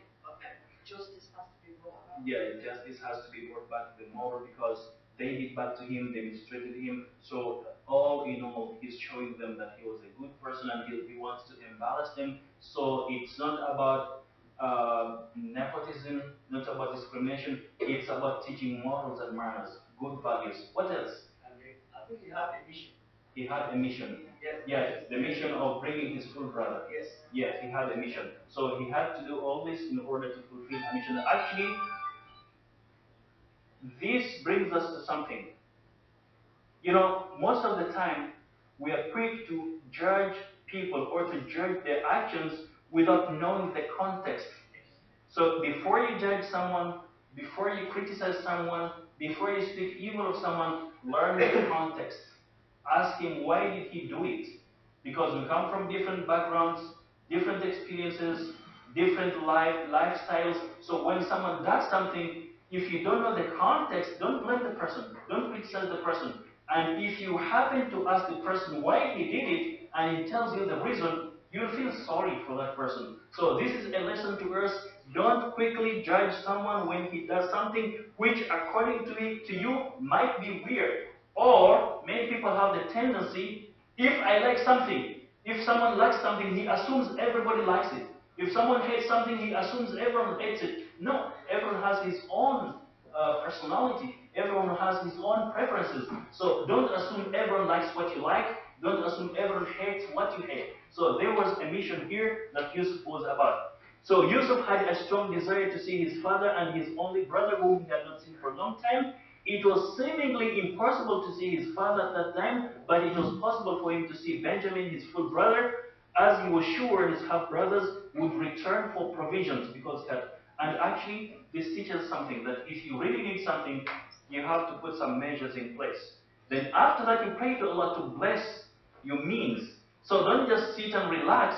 Justice has to be brought about. Yeah, justice has to be brought back to the moral because they did bad to him, they mistreated him. So all in all, he's showing them that he was a good person and he wants to embarrass them. So it's not about nepotism, not about discrimination. It's about teaching morals and manners, good values. What else? I think he had a mission. He had a mission. Yes, the mission of bringing his full brother. Yes, he had a mission. So he had to do all this in order to fulfill a mission. Actually, this brings us to something. Most of the time, we are quick to judge people or to judge their actions without knowing the context. So before you judge someone, before you criticize someone, before you speak evil of someone, learn the context. Ask him why did he do it? Because we come from different backgrounds, different experiences, different lifestyles. So when someone does something, if you don't know the context, don't blame the person. Don't criticize the person. And if you happen to ask the person why he did it, and he tells you the reason, you'll feel sorry for that person. So this is a lesson to us. Don't quickly judge someone when he does something which, according to you, might be weird. Or many people have the tendency, if I like something, if someone likes something, he assumes everybody likes it. If someone hates something, he assumes everyone hates it. No, everyone has his own personality. Everyone has his own preferences. So don't assume everyone likes what you like. Don't assume everyone hates what you hate. So there was a mission here that Yusuf was about. So Yusuf had a strong desire to see his father and his only brother, whom he had not seen for a long time. It was seemingly impossible to see his father at that time, but it was possible for him to see Benjamin, his full brother, as he was sure his half-brothers would return for provisions because and actually this teaches something, that if you really need something, you have to put some measures in place. Then after that, you pray to Allah to bless your means. So don't just sit and relax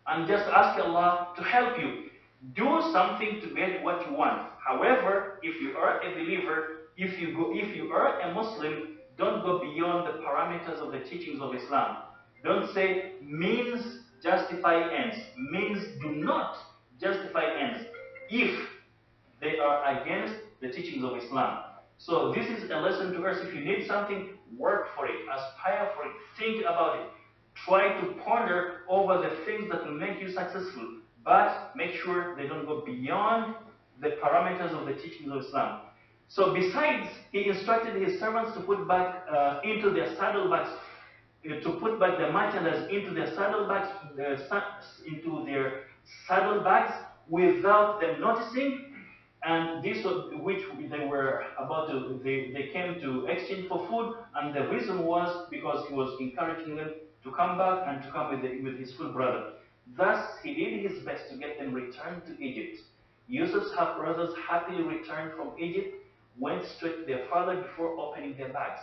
and just ask Allah to help you. Do something to get what you want. However, if you are a believer, if you are a Muslim, don't go beyond the parameters of the teachings of Islam. Don't say means justify ends. Means do not justify ends if they are against the teachings of Islam. So this is a lesson to us. If you need something, work for it, aspire for it, think about it. Try to ponder over the things that will make you successful, but make sure they don't go beyond the parameters of the teachings of Islam. So besides, he instructed his servants to put back into their saddlebags, to put back the merchandise into their saddlebags, without them noticing. And this was which they were about to, they came to exchange for food, and the reason was because he was encouraging them to come back and to come with his full brother. Thus, he did his best to get them returned to Egypt. Yusuf's half brothers happily returned from Egypt, went straight to their father before opening their bags.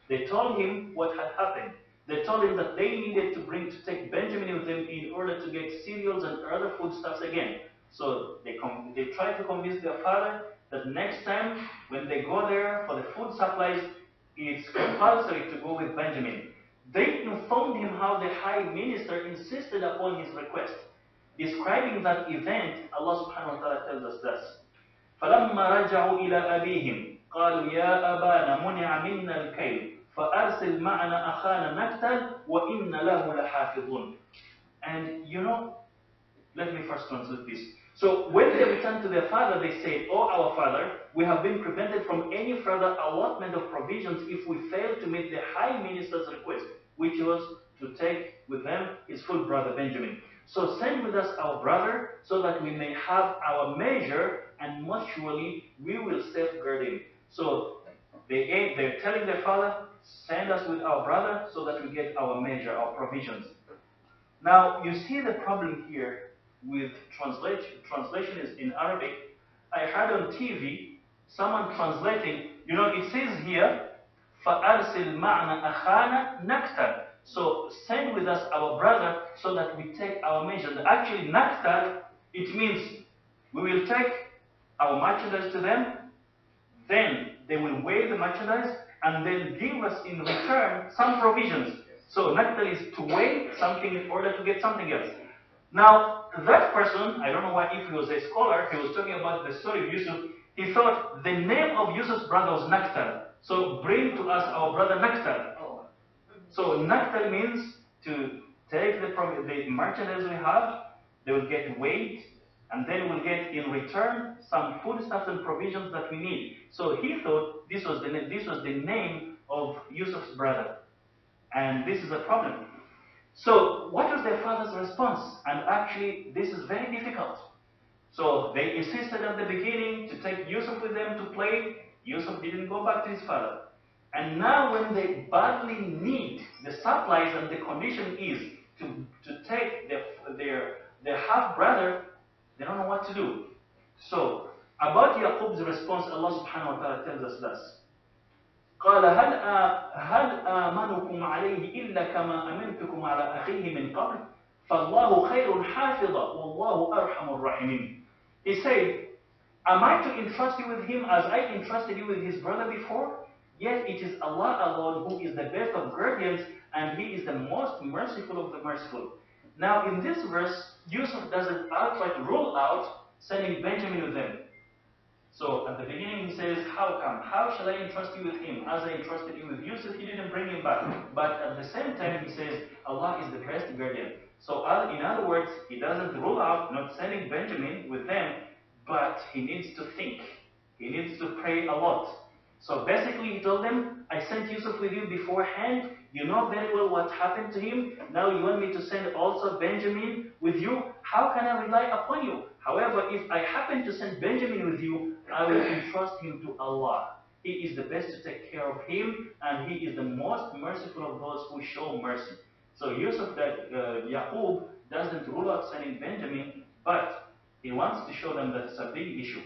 They told him what had happened. They told him that they needed to take Benjamin with them in order to get cereals and other foodstuffs again. So they tried to convince their father that next time when they go there for the food supplies, it's compulsory to go with Benjamin. They informed him how the high minister insisted upon his request. Describing that event, Allah subhanahu wa ta'ala tells us this. فَلَمَّا رَجَعُوا إِلَىٰ أَبِيهِمْ قَالُوا يَا أَبَانَا مُنِعَ مِنَّا الْكَيْلُ فَأَرْسِلْ مَعَنَا أَخَانَا نَكْتَلْ وَإِنَّ لَهُ لَحَافِظُونَ. And let me first translate this. So when they returned to their father, they said, "Oh, our father, we have been prevented from any further allotment of provisions if we fail to meet the high minister's request, which was to take with them his full brother Benjamin. So send with us our brother, so that we may have our measure, and most surely we will safeguard him." So they're telling their father, "Send us with our brother, so that we get our measure, our provisions." Now you see the problem here with translation is in Arabic. I heard on TV someone translating, it says here, فَأَرْسِلْ مَعْنَا أَخَانَا نَكْتَلْ. So send with us our brother so that we take our measure. Actually, naktal, it means we will take our merchandise to them, then they will weigh the merchandise, and then give us in return some provisions. So naktal is to weigh something in order to get something else. Now, that person, I don't know why, if he was a scholar, he was talking about the story of Yusuf, he thought the name of Yusuf's brother was Naktal. So bring to us our brother Naktal. So Naktal means to take the merchandise we have, they will get weighed, and then we'll get in return some foodstuffs and provisions that we need. So he thought this was the name of Yusuf's brother. And this is a problem. So what was their father's response? And actually, this is very difficult. So they insisted at the beginning to take Yusuf with them to play. Yusuf didn't go back to his father. And now when they badly need the supplies, and the condition is to take their half-brother, they don't know what to do. So about Yaqub's response, Allah subhanahu wa ta'ala tells us this. قال هل آمنكم عليه إلا كما أمنتكم على أخيه من قبل فالله خير حافظا والله أرحم الراحمين. He said, am I to entrust you with him as I entrusted you with his brother before? Yet it is Allah alone who is the best of guardians, and he is the most merciful of the merciful. Now in this verse, Yusuf doesn't outright rule out sending Benjamin with them. So at the beginning he says, how come? How shall I entrust you with him? As I entrusted you with Yusuf, he didn't bring him back. But at the same time he says, Allah is the best guardian. So in other words, he doesn't rule out not sending Benjamin with them, but he needs to think. He needs to pray a lot. So basically he told them, I sent Yusuf with you beforehand. You know very well what happened to him. Now you want me to send also Benjamin with you? How can I rely upon you? However, if I happen to send Benjamin with you, I will entrust him to Allah. He is the best to take care of him, and he is the most merciful of those who show mercy. So Yusuf, Yaqub doesn't rule out sending Benjamin, but he wants to show them that it's a big issue.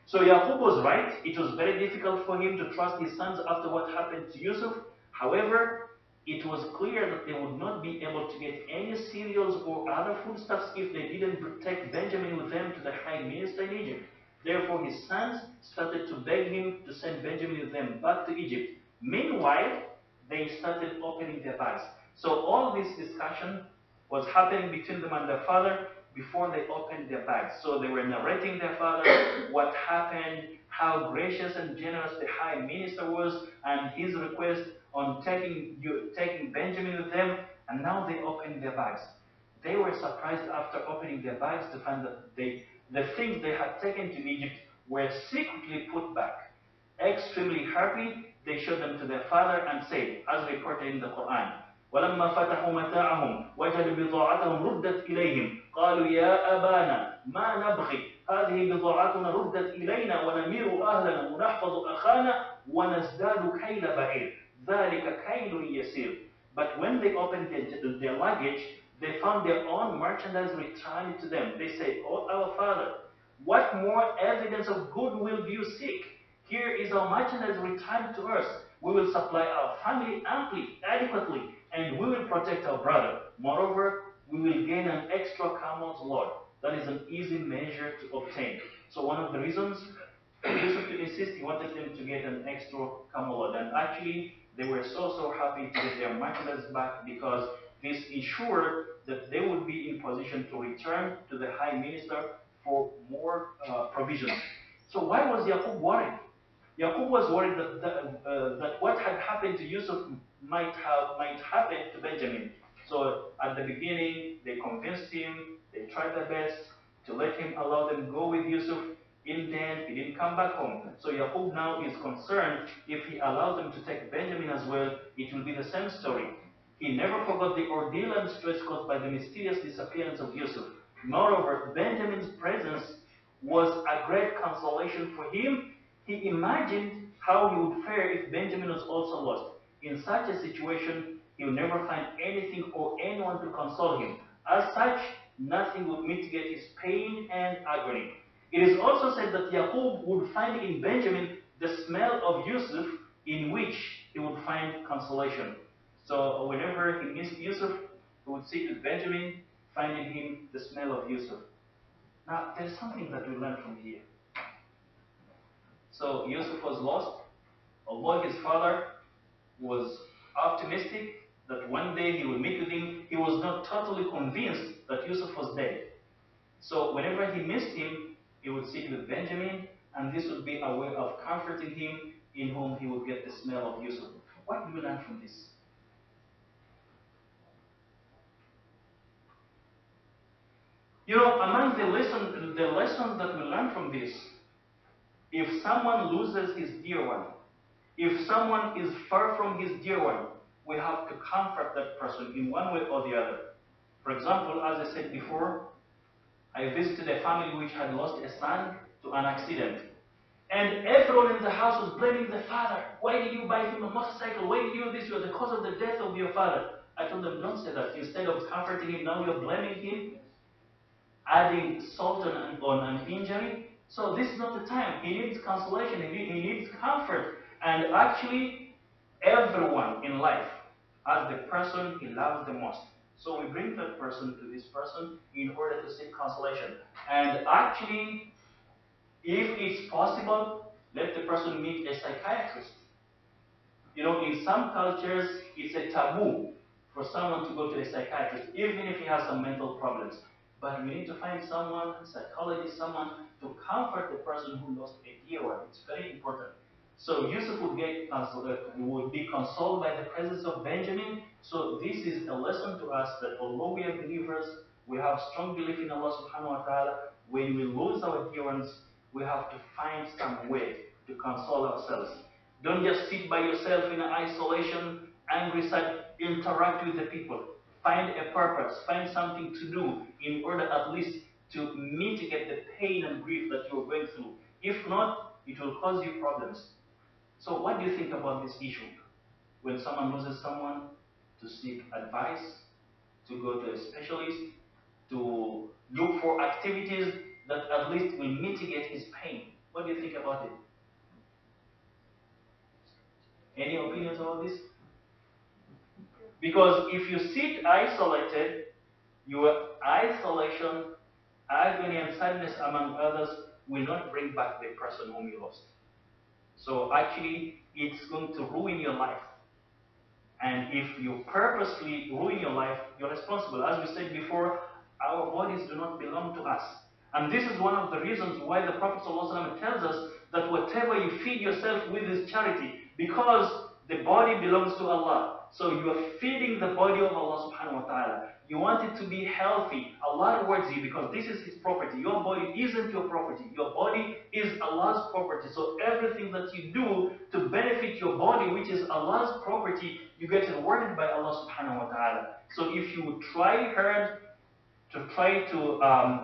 So Yaqub was right. It was very difficult for him to trust his sons after what happened to Yusuf. However, it was clear that they would not be able to get any cereals or other foodstuffs if they didn't take Benjamin with them to the high minister in Egypt. Therefore, his sons started to beg him to send Benjamin with them back to Egypt. Meanwhile, they started opening their bags. So all this discussion was happening between them and their father before they opened their bags. So they were narrating their father what happened, how gracious and generous the high minister was, and his request on taking Benjamin with them, and now they opened their bags. They were surprised after opening their bags to find that the things they had taken to Egypt were secretly put back. Extremely happy, they showed them to their father and said, as reported in the Quran, وَلَمَّا فَتَحُوا مَتَاعَهُمْ وَجَدُوا بِضَاعَتَهُمْ رُدَّتْ إِلَيْهِمْ قَالُوا يَا أَبَانَا مَا نَبْغِي هذه بضاعتنا ردت إلينا ونمير أهلنا ونحفظ أخانا ونزداد كيل بعير ذلك كيل يسير. But when they opened their luggage, they found their own merchandise returned to them. They said, "Oh, our father, what more evidence of goodwill do you seek? Here is our merchandise returned to us. We will supply our family amply, adequately, and we will protect our brother. Moreover, we will gain an extra camel's load. That is an easy measure to obtain." So one of the reasons Yusuf to insist he wanted them to get an extra camel load, and actually they were so happy to get their merchandise back because this ensured that they would be in position to return to the high minister for more provisions. So why was Yaqub worried? Yaqub was worried that what had happened to Yusuf might happen to Benjamin. So at the beginning, they convinced him, they tried their best to let him allow them go with Yusuf. In the end, he didn't come back home. So Yaqub now is concerned if he allows them to take Benjamin as well, it will be the same story. He never forgot the ordeal and stress caused by the mysterious disappearance of Yusuf. Moreover, Benjamin's presence was a great consolation for him. He imagined how he would fare if Benjamin was also lost. In such a situation, he would never find anything or anyone to console him. As such, nothing would mitigate his pain and agony. It is also said that Yaqub would find in Benjamin the smell of Yusuf in which he would find consolation. So whenever he missed Yusuf, he would sit with Benjamin, finding him the smell of Yusuf. Now, there's something that we learn from here. So Yusuf was lost, although his father was optimistic that one day he would meet with him, he was not totally convinced that Yusuf was dead. So whenever he missed him, he would sit with Benjamin, and this would be a way of comforting him in whom he would get the smell of Yusuf. What do we learn from this? You know, among the lessons that we learn from this, if someone loses his dear one, if someone is far from his dear one, we have to comfort that person in one way or the other. For example, as I said before, I visited a family which had lost a son to an accident. And everyone in the house was blaming the father. Why did you buy him a motorcycle? Why did you do this? You are the cause of the death of your father. I told them, don't say that. Instead of comforting him, now you're blaming him, adding salt on an injury. So this is not the time. He needs consolation. He needs comfort. And actually, everyone in life has the person he loves the most. So we bring that person to this person in order to seek consolation. And actually, if it's possible, let the person meet a psychiatrist. You know, in some cultures, it's a taboo for someone to go to a psychiatrist, even if he has some mental problems. But we need to find someone, a psychologist, someone to comfort the person who lost a dear one. It's very important. So Yusuf would be consoled by the presence of Benjamin. So this is a lesson to us that although we are believers, we have strong belief in Allah subhanahu wa ta'ala. When we lose our dear ones, we have to find some way to console ourselves. Don't just sit by yourself in isolation, angry, sad. Interact with the people. Find a purpose. Find something to do in order at least to mitigate the pain and grief that you're going through. If not, it will cause you problems. So what do you think about this issue? When someone loses someone, to seek advice, to go to a specialist, to look for activities that at least will mitigate his pain. What do you think about it? Any opinions about this? Because if you sit isolated, your isolation, agony and sadness among others will not bring back the person whom you lost. So actually, it's going to ruin your life. And if you purposely ruin your life, you're responsible. As we said before, our bodies do not belong to us. And this is one of the reasons why the Prophet ﷺ tells us that whatever you feed yourself with is charity, because the body belongs to Allah. So you are feeding the body of Allah subhanahu wa ta'ala. You want it to be healthy. Allah rewards you because this is His property. Your body isn't your property. Your body is Allah's property. So everything that you do to benefit your body, which is Allah's property, you get rewarded by Allah subhanahu wa ta'ala. So if you try hard to try to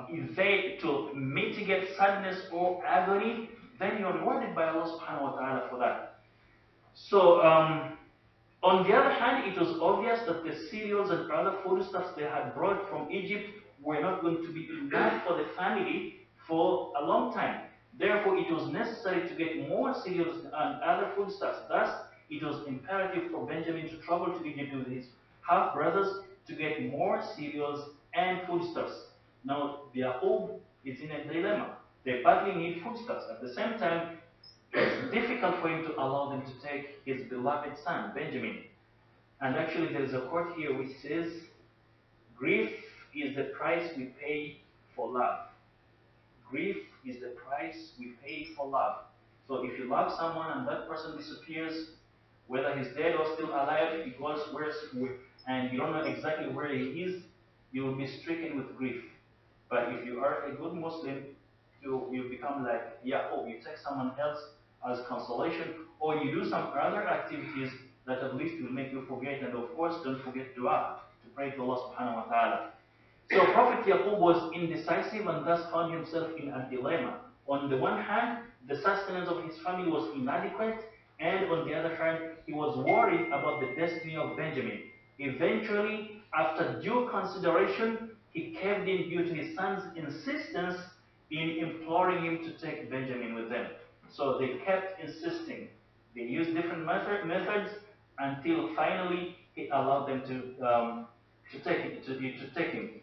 evade, to mitigate sadness or agony, then you're rewarded by Allah subhanahu wa ta'ala for that. So, on the other hand, it was obvious that the cereals and other foodstuffs they had brought from Egypt were not going to be enough for the family for a long time. Therefore, it was necessary to get more cereals and other foodstuffs. Thus, it was imperative for Benjamin to travel to Egypt with his half-brothers to get more cereals and foodstuffs. Now, Yaqub is in a dilemma. They badly need foodstuffs. At the same time, it's difficult for him to allow them to take his beloved son, Benjamin. And actually, there is a quote here which says, "Grief is the price we pay for love." Grief is the price we pay for love. So if you love someone and that person disappears, whether he's dead or still alive, he goes where, and you don't know exactly where he is, you will be stricken with grief. But if you are a good Muslim, you become like Yaqub. You take someone else as consolation, or you do some other activities that at least will make you forget. And of course, don't forget dua, to pray to Allah subhanahu wa ta'ala. So Prophet Yaqub was indecisive and thus found himself in a dilemma. On the one hand, the sustenance of his family was inadequate, and on the other hand, he was worried about the destiny of Benjamin. Eventually, after due consideration, he caved in due to his son's insistence in imploring him to take Benjamin with them. So they kept insisting. They used different methods until finally he allowed them to take him.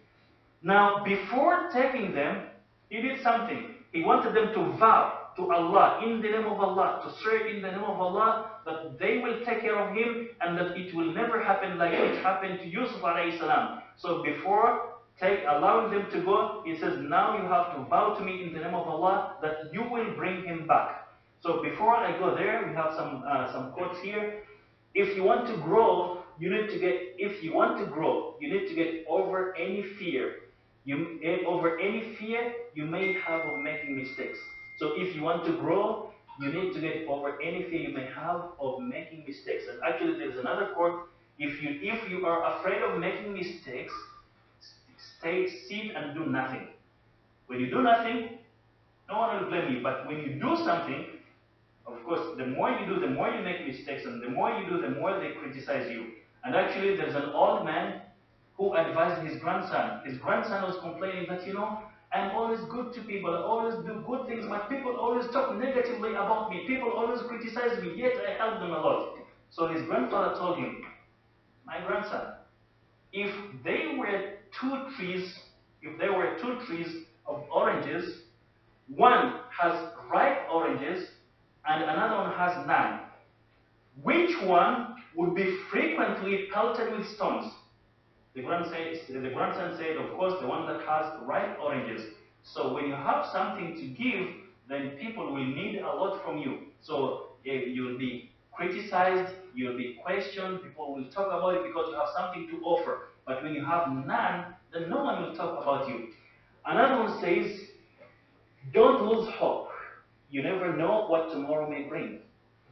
Now, before taking them, he did something. He wanted them to vow to Allah, in the name of Allah, to swear in the name of Allah, that they will take care of him and that it will never happen like it happened to Yusuf alayhi salam. So before allowing them to go, he says, now you have to vow to me in the name of Allah that you will bring him back. So before I go there, we have some quotes here. If you want to grow, you need to get over any fear. Over any fear you may have of making mistakes. So if you want to grow, you need to get over any fear you may have of making mistakes. And actually, there's another quote: if you are afraid of making mistakes, sit and do nothing. When you do nothing, no one will blame you. But when you do something, of course, the more you do, the more you make mistakes, and the more you do, the more they criticize you. And actually, there's an old man who advised his grandson. His grandson was complaining that, I'm always good to people, I always do good things, but people always talk negatively about me. People always criticize me, yet I help them a lot. So his grandfather told him, my grandson, if there were two trees of oranges, one has ripe oranges and another one has none, which one would be frequently pelted with stones? The grandson said, of course, the one that has ripe oranges. So when you have something to give, then people will need a lot from you. So you'll be criticized, you'll be questioned, people will talk about it because you have something to offer. But when you have none, then no one will talk about you. Another one says, don't lose hope. You never know what tomorrow may bring.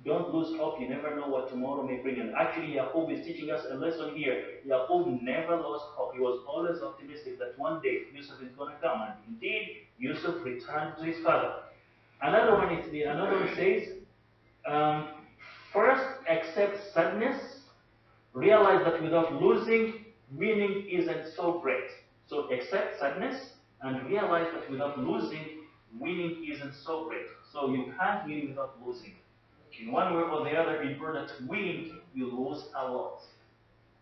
Don't lose hope, you never know what tomorrow may bring. And actually, Yaqub is teaching us a lesson here. Yaqub never lost hope. He was always optimistic that one day Yusuf is going to come. And indeed, Yusuf returned to his father. Another one says, first accept sadness, realize that without losing, winning isn't so great. So accept sadness and realize that without losing, winning isn't so great. So you can't win without losing. In one way or the other, in order to win, you lose a lot.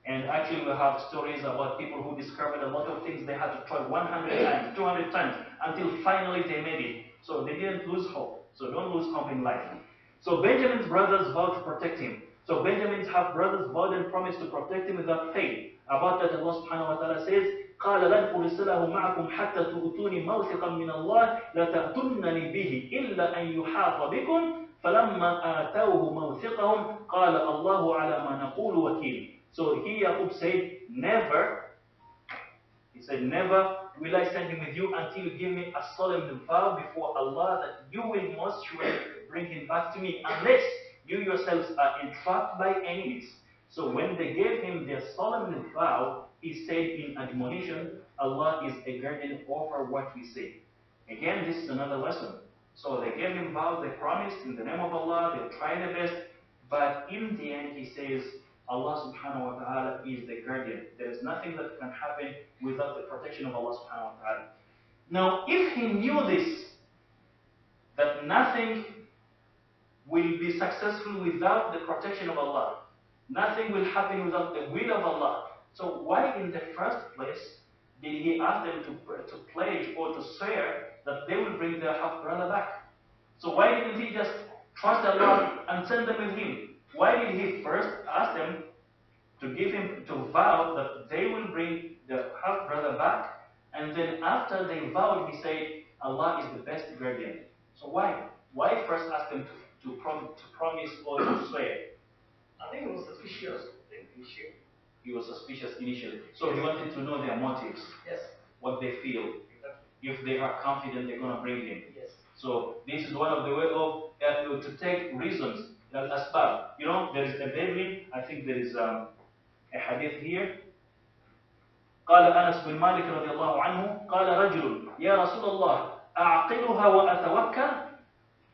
And actually, we have stories about people who discovered a lot of things they had to try 100 times, 200 times, until finally they made it. So they didn't lose hope. So don't lose hope in life. So Benjamin's brothers vowed to protect him. So Benjamin's half-brothers vowed and promised to protect him without fail. About that, Allah subhanahu wa ta'ala says, قال لن أرسله معكم حتى تؤتوني موثقا من الله لا تأتونني به إلا أن يحاط بكم فلما آتوه موثقهم قال الله على ما نقول وكيل. So he, Yaqub, said, never will I send him with you until you give me a solemn vow before Allah that you will most surely bring him back to me, unless you yourselves are entrapped by enemies. So when they gave him their solemn vow, He said in admonition, Allah is a guardian over what we say. Again, this is another lesson. So they gave him vows, they promised in the name of Allah, they'll try their best, but in the end he says, Allah subhanahu wa ta'ala is the guardian. There is nothing that can happen without the protection of Allah subhanahu wa ta'ala. Now, if he knew this, that nothing will be successful without the protection of Allah, nothing will happen without the will of Allah, so why in the first place did he ask them to pledge or to swear that they will bring their half-brother back? So why didn't he just trust Allah and send them with him? Why did he first ask them to vow that they will bring their half-brother back, and then after they vowed, he said, Allah is the best guardian? So why? Why first ask them to promise or to swear? I think it was suspicious initially. He was suspicious initially. So he wanted to know their motives. Yes. What they feel. Exactly. If they are confident they're going to bring him. Yes. So this is one of the way of to take reasons. Asbab. You know, there is a Bedouin. I think there is a hadith here. قال أنس بن مالك رضي الله عنه قال رجل يا رسول الله أعقلها وأتوكل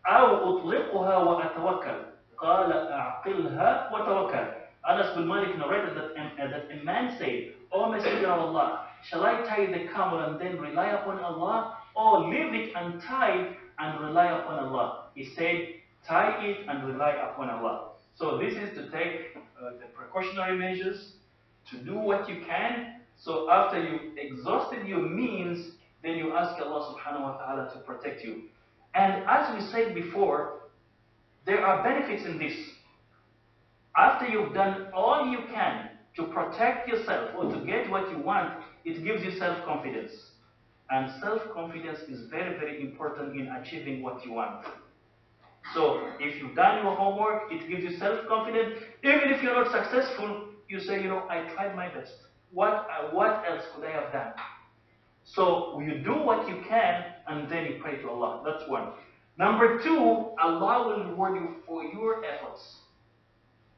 أو أطلقها وأتوكل قال أعقلها وتوكل. Anas bin Malik narrated that a man said, O Messenger of Allah, shall I tie the camel and then rely upon Allah, or leave it untied and rely upon Allah? He said, tie it and rely upon Allah. So this is to take the precautionary measures, to do what you can. So after you've exhausted your means, then you ask Allah subhanahu wa ta'ala to protect you. And as we said before, there are benefits in this. After you've done all you can to protect yourself or to get what you want, it gives you self-confidence. And self-confidence is very, very important in achieving what you want. So if you've done your homework, it gives you self-confidence. Even if you're not successful, you say, you know, I tried my best. What else could I have done? So you do what you can and then you pray to Allah. That's one. Number two, Allah will reward you for your efforts.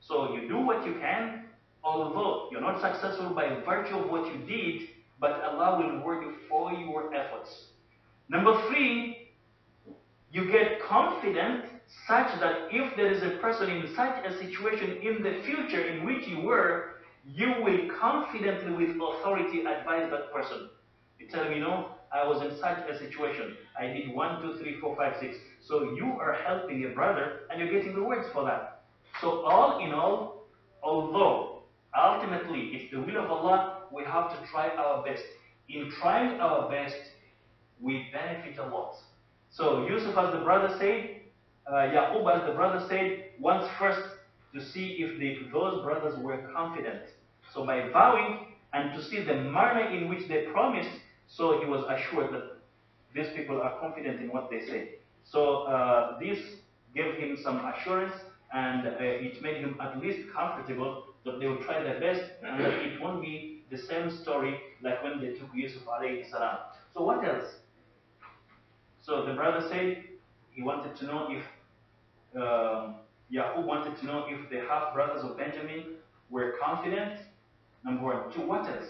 So you do what you can, although you're not successful by virtue of what you did, but Allah will reward you for your efforts. Number three, you get confident such that if there is a person in such a situation in the future in which you were, you will confidently with authority advise that person. You tell me, no, I was in such a situation. I did 1, 2, 3, 4, 5, 6. So you are helping a brother and you're getting rewards for that. So all in all, although ultimately it's the will of Allah, we have to try our best. In trying our best, we benefit a lot. So Yusuf, as the brother said, Yaqub, as the brother said, wants first to see if those brothers were confident. So by vowing and to see the manner in which they promised, so he was assured that these people are confident in what they say. So this gave him some assurance, and it made him at least comfortable that they will try their best and that it won't be the same story like when they took Yusuf alayhi salam. So what else? So the brother said he wanted to know if Yaqub wanted to know if the half-brothers of Benjamin were confident. Number one. Two, what else?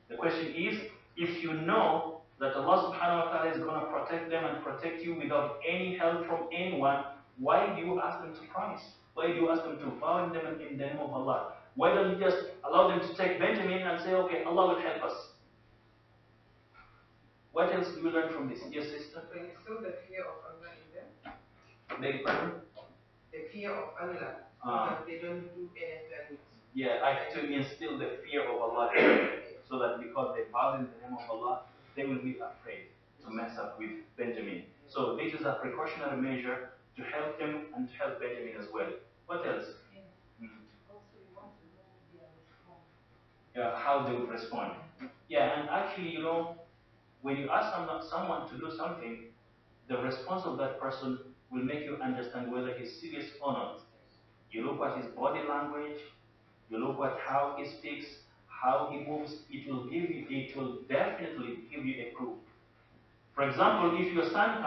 The question is, if you know that Allah subhanahu wa ta'ala is going to protect them and protect you without any help from anyone, why do you ask them to promise? Why do you ask them to vow in the name of Allah? Why don't you just allow them to take Benjamin and say, okay, Allah will help us? What else do you learn from this? Yes, sister? So it's still the fear of Allah in them? Beg your pardon? The fear of Allah, so that they don't do anything. Yeah, to instill the fear of Allah, so that because they vow in the name of Allah, they will be afraid to mess up with Benjamin. So this is a precautionary measure to help them and to help Benjamin as well. What else? Also, you want to know their response. How they will respond. Yeah, and actually, you know, when you ask someone to do something, the response of that person will make you understand whether he's serious or not. You look at his body language, you look at how he speaks, how he moves, it will definitely give you a clue. For example, if your son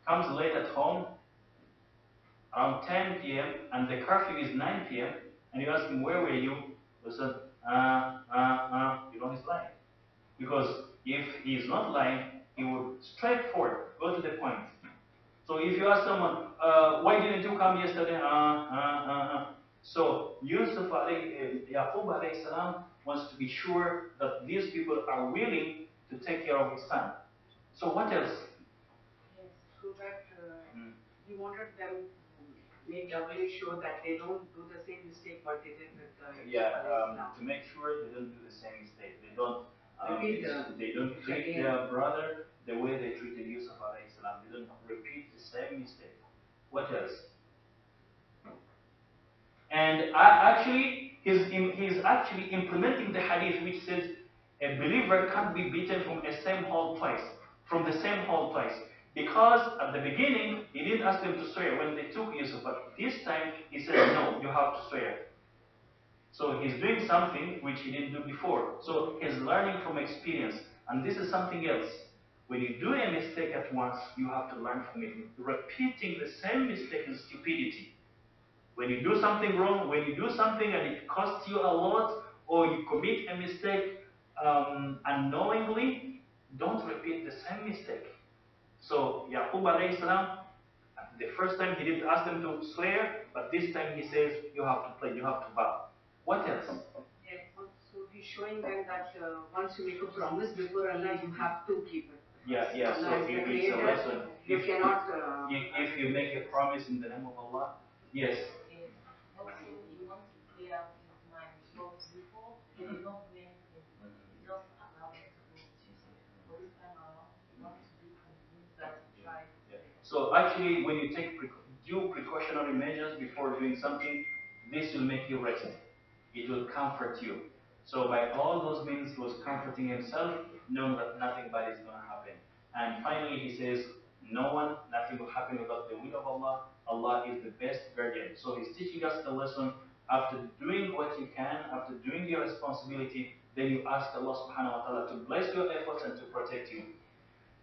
comes late at home around 10 p.m. and the curfew is 9 p.m. and you ask him, where were you? He said, you know he's lying. Because if he's not lying, he would straightforward go to the point. So if you ask someone, why didn't you come yesterday? So Yusuf Yaqub alayhi salam wants to be sure that these people are willing to take care of his son. So what else? Yes, so that he wanted them to make doubly sure that they don't do the same mistake what they did with To make sure they don't do the same mistake. They don't treat their brother the way they treated Yusuf alayhi salam. They don't repeat the same mistake. What else? And he's actually implementing the hadith which says a believer can't be beaten from the same hole twice. From the same hole twice. Because at the beginning, he didn't ask them to swear when they took Yusuf, but this time he said, no, you have to swear. So he's doing something which he didn't do before. So he's learning from experience. And this is something else. When you do a mistake at once, you have to learn from it. Repeating the same mistake is stupidity. When you do something wrong, when you do something and it costs you a lot, or you commit a mistake unknowingly, don't repeat the same mistake. So Yaqub alayhi salam, the first time he didn't ask them to swear, but this time he says, you have to play, you have to vow. What else? Yes, so he's showing them that once you make a promise before Allah, you have to keep it. Yeah. So it's a lesson. You cannot. If you make a promise in the name of Allah, yes. Also, he wants to clear out his mind because before he did not do anything. He just allowed it to go with Yusuf. But this time around, he wants to be convinced that he tried. So actually, when you take due precautionary measures before doing something, this will make you rest. It will comfort you. So by all those means, he was comforting himself, knowing that nothing bad is going to happen. And finally, he says, nothing will happen without the will of Allah. Allah is the best guardian. So he's teaching us the lesson. After doing what you can, after doing your responsibility, then you ask Allah subhanahu wa ta'ala to bless your efforts and to protect you.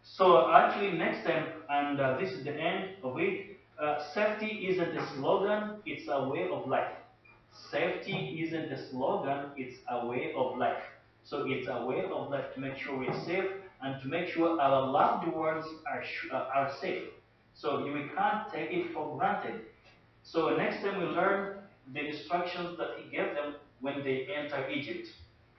So actually next time, and this is the end of it, safety isn't a slogan, it's a way of life. Safety isn't a slogan, it's a way of life. So it's a way of life to make sure we're safe and to make sure our loved ones are safe. So we can't take it for granted. So next time we learn the instructions that he gave them when they enter Egypt.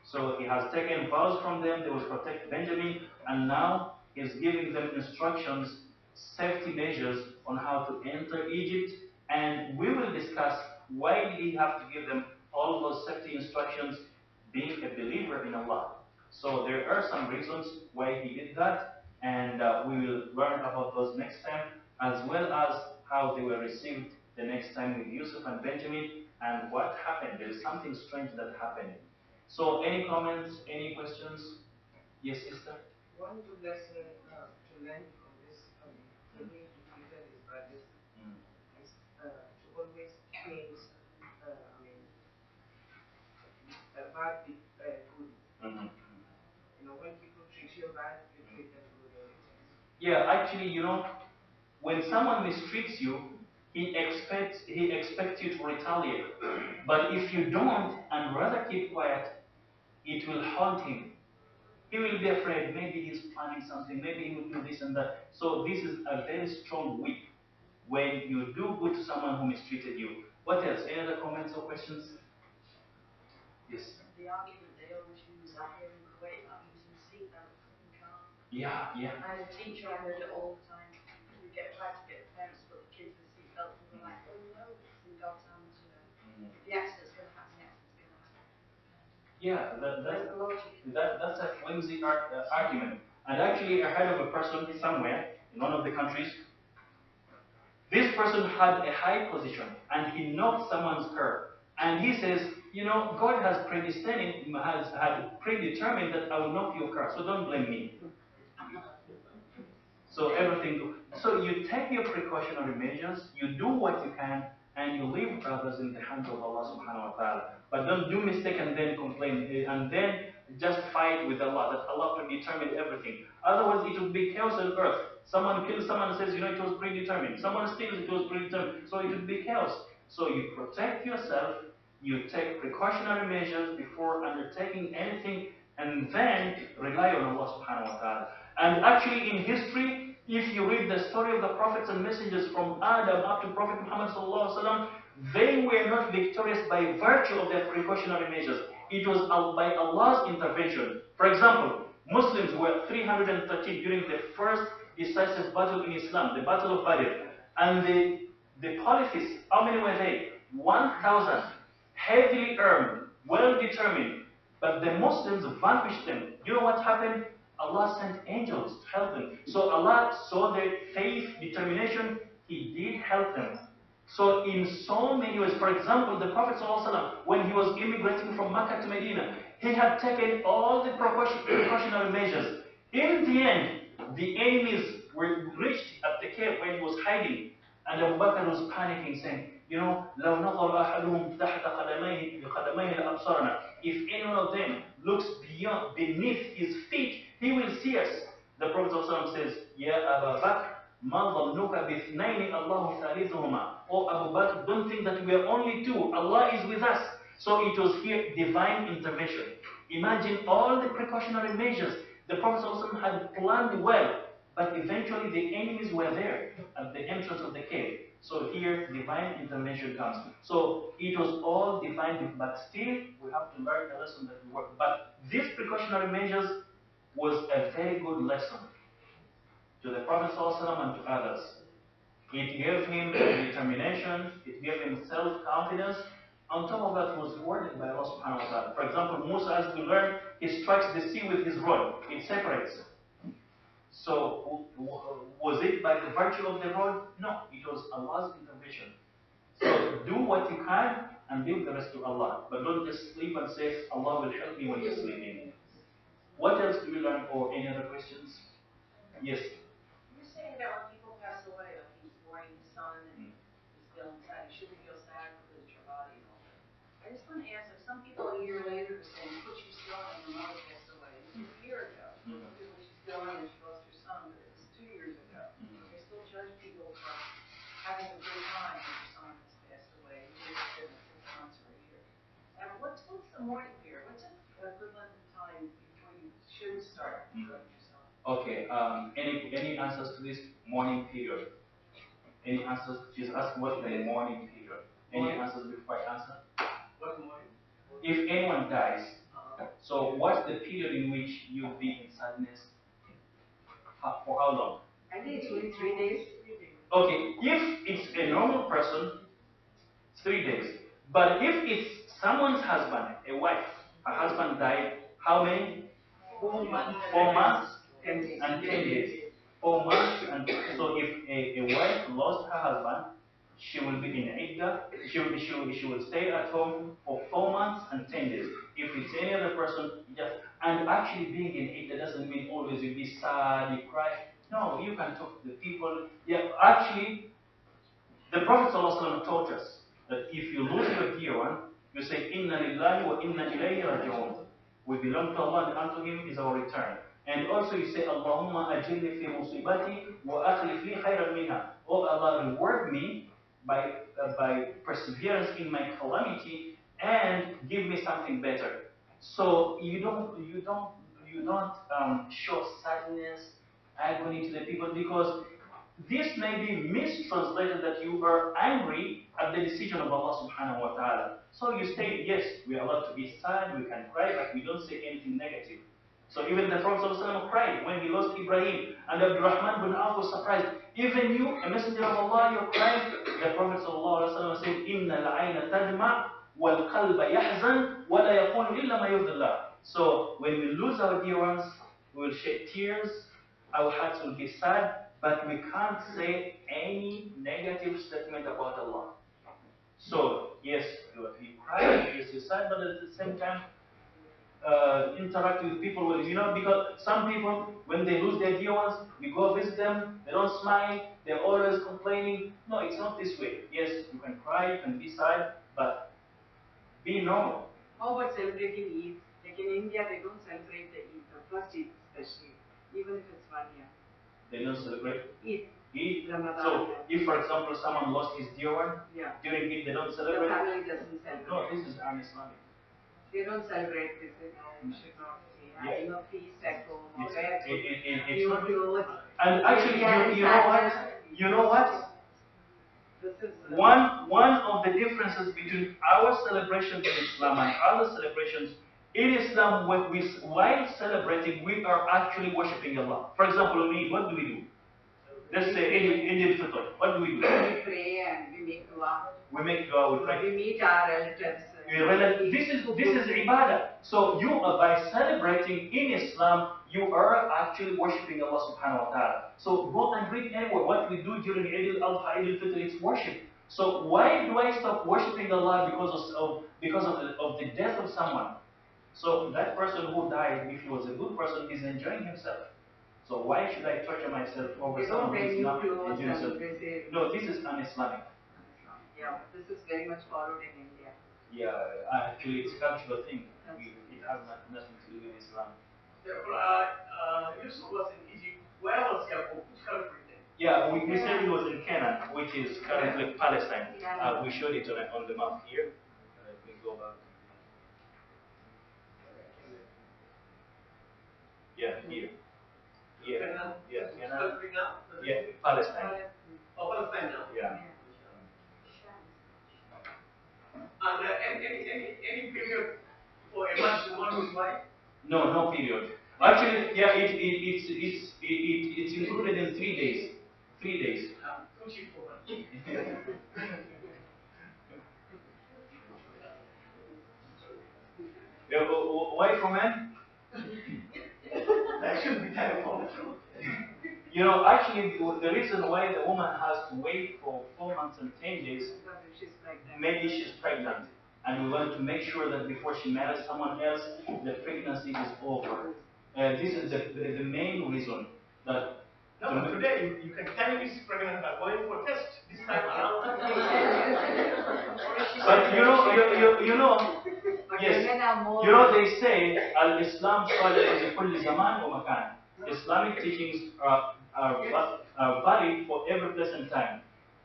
So he has taken vows from them, they will protect Benjamin, and now he's giving them instructions, safety measures on how to enter Egypt, and we will discuss why did he have to give them all those safety instructions being a believer in Allah. So there are some reasons why he did that, and we will learn about those next time, as well as how they were received the next time with Yusuf and Benjamin, and what happened. There is something strange that happened. So any comments, any questions? Yes, sister? One good lesson to learn from this, the way he treated his brothers, is to always change, bad with good. When people treat you bad, you treat them good in return. Yeah, actually, when someone mistreats you, he expects you to retaliate. But if you don't and rather keep quiet, it will haunt him. He will be afraid. Maybe he's planning something. Maybe he will do this and that. So this is a very strong whip when you do good to someone who mistreated you. What else? Any other comments or questions? Yes. The argument they always use, I hear him quote about using seatbelts in cars. Yeah. As a teacher, I heard it all the time. We try to get the parents to put the kids with seatbelts, and we're like, well, no, it's in God's hands, If the accident's going to happen, the accident's going to happen. Yeah, There's the logic. that's a flimsy argument. And actually, I heard of a person somewhere in one of the countries. This person had a high position and he knocked someone's car. And he says, God has had predetermined that I will knock your car, so don't blame me. So so you take your precautionary measures, you do what you can, and you leave others in the hands of Allah subhanahu wa ta'ala. But don't do mistake and then complain, and then just fight with Allah, that Allah predetermined everything. Otherwise it would be chaos on earth. Someone kills someone and says, it was predetermined. Someone steals, it was predetermined. So it would be chaos. So you protect yourself, you take precautionary measures before undertaking anything, and then rely on Allah subhanahu wa ta'ala. And actually in history, if you read the story of the prophets and messengers from Adam up to Prophet Muhammad sallallahu alaihi wasallam, they were not victorious by virtue of their precautionary measures. It was by Allah's intervention. For example, Muslims were 313 during the first decisive battle in Islam, the Battle of Badr. And the polytheists, how many were they? 1,000, heavily armed, well determined. But the Muslims vanquished them. You know what happened? Allah sent angels to help them. So Allah saw their faith, determination, He did help them. So in so many ways, for example, the Prophet ﷺ, when he was immigrating from Mecca to Medina, he had taken all the precautionary measures. In the end, the enemies were reached at the cave where he was hiding, and Abu Bakr was panicking, saying, you know, لو نظر أحدهم تحت قدميه لأبصرنا. If any one of them looks beyond, beneath his feet, he will see us. The Prophet ﷺ says, Ya Abu Bakr, ما ظنك باثنين الله ثالثهما. Oh Abu Bakr, don't think that we are only two. Allah is with us. So it was here divine intervention. Imagine all the precautionary measures the Prophet ﷺ had planned well, but eventually the enemies were there at the entrance of the cave. So here divine intervention comes. So it was all divine, but still we have to learn the lesson that we work. But these precautionary measures was a very good lesson to the Prophet ﷺ and to others. It gave him determination, it gave him self-confidence. On top of that, he was rewarded by Allah subhanahu wa ta'ala. For example, Musa, as we learned, he strikes the sea with his rod. It separates. So, was it by the virtue of the rod? No, it was Allah's intervention. So, do what you can and leave the rest to Allah. But don't just sleep and say, Allah will help me when you're sleeping. What else do we learn, or any other questions? Yes? You're saying that when people pass away, like he's mourning his son and he's still inside, you shouldn't feel sad because it's your body and all that. I just want to ask, like some people a year later are saying, put your son and your mother passed away. This was a year ago. Look at what she's doing and she lost her son, but it was 2 years ago. They still judge people for having a good time when your son has passed away, even if it's been 6 months or a year. And what's the mourning period? What's a good length of time before you should start judging your son? Okay, any answers to this mourning period? Any answers? She's asking what's the mourning period. Any answers before I answer? What mourning? If anyone dies, so what's the period in which you'll be in sadness? For how long? I think it's only 3 days. Okay, if it's a normal person, 3 days. But if it's someone's husband, a wife, her husband died, how many? 4 months. 4 months 10 days. and 10 days. 4 months, and so if a wife lost her husband, she will be in iddah. She will stay at home for 4 months and 10 days. If it's any other person, just and actually being in iddah doesn't mean always you be sad, you cry. No, you can talk to the people. Yeah, actually, the Prophet ﷺ taught us that if you lose your dear one, you say Inna lillahi wa inna ilayhi raji'un. We belong to Allah and unto Him is our return. And also you say, Allahumma ajilni fi musibati wa akhlif li khayran minha. Oh Allah, reward me by perseverance in my calamity and give me something better. So you don't show sadness, agony to the people, because this may be mistranslated that you are angry at the decision of Allah subhanahu wa ta'ala. So you say, yes, we are allowed to be sad, we can cry, but we don't say anything negative. So even the Prophet ﷺ cried when he lost Ibrahim, and Abdurrahman bin Auf was surprised. Even you, a messenger of Allah, you're crying. The Prophet ﷺ said, إِنَّ الْعَيْنَ تَدْمَعْ وَالْقَلْبَ يَحْزَنْ وَلَا يَقُولُ إِلَّا مَا يُرْضِي اللَّهِ. So when we lose our dear ones, we will shed tears, our hearts will be sad, but we can't say any negative statement about Allah. So, yes, you cry, yes, you're sad, but at the same time, interact with people with, because some people, when they lose their dear ones, you go visit them, they don't smile, they're always complaining. No, it's not this way. Yes, you can cry, you can be sad, but be normal. How about celebrating Eid? Like in India, they don't celebrate the Eid, the first Eid especially, even if it's 1 year. They don't celebrate? Eid. Eid. Ramadan. So if, for example, someone lost his dear one, Yeah. during Eid they don't The celebrate. family doesn't celebrate. No, this is un-Islamic. They don't celebrate this, you should not be having a feast at home or It's new not. clothes. And actually, you know what? You know what? This is One of the differences between our celebrations in Islam and other celebrations in Islam, while celebrating, we are actually worshipping Allah. For example, on Eid, what do we do? Let's say Eid al-Fitr. What do we do? we pray and we make dua. We make dua. We pray. We meet our relatives. This is ibadah. So you by celebrating in Islam, you are actually worshipping Allah subhanahu wa ta'ala. So go and read anywhere. What we do during Eid al-Adha, Eid al-Fitr, it's worship. So why do I stop worshipping Allah because of the death of someone? So that person who died, if he was a good person, is enjoying himself. So why should I torture myself over someone who is not enjoying himself? No, this is un-Islamic. Yeah, this is very much followed in India. Yeah, actually, it's a cultural thing. It has nothing to do with Islam. Yusuf was in Egypt. Where was Yaqub? Which country then? Yeah, we said it was in Canaan, which is currently Palestine. We showed it on the map here. Let me go back. Yeah, here. Yeah, yeah, Canaan. Yeah, Palestine. Oh, Palestine now. Yeah. And any period for a man to mourn his wife? No period. Actually, yeah, it's included in 3 days. 3 days. Too cheap for her. Yeah, why for men? That should be time for the truth. You know, actually, the reason why the woman has to wait for 4 months and 10 days, maybe she's pregnant. And we want to make sure that before she marries someone else, the pregnancy is over. This is the main reason that. No, but today you can tell me she's pregnant by going for a test this time around. But you know, yes, you know they say al-Islam salih li kulli zaman wa makan. Islamic teachings are valid for every place and time.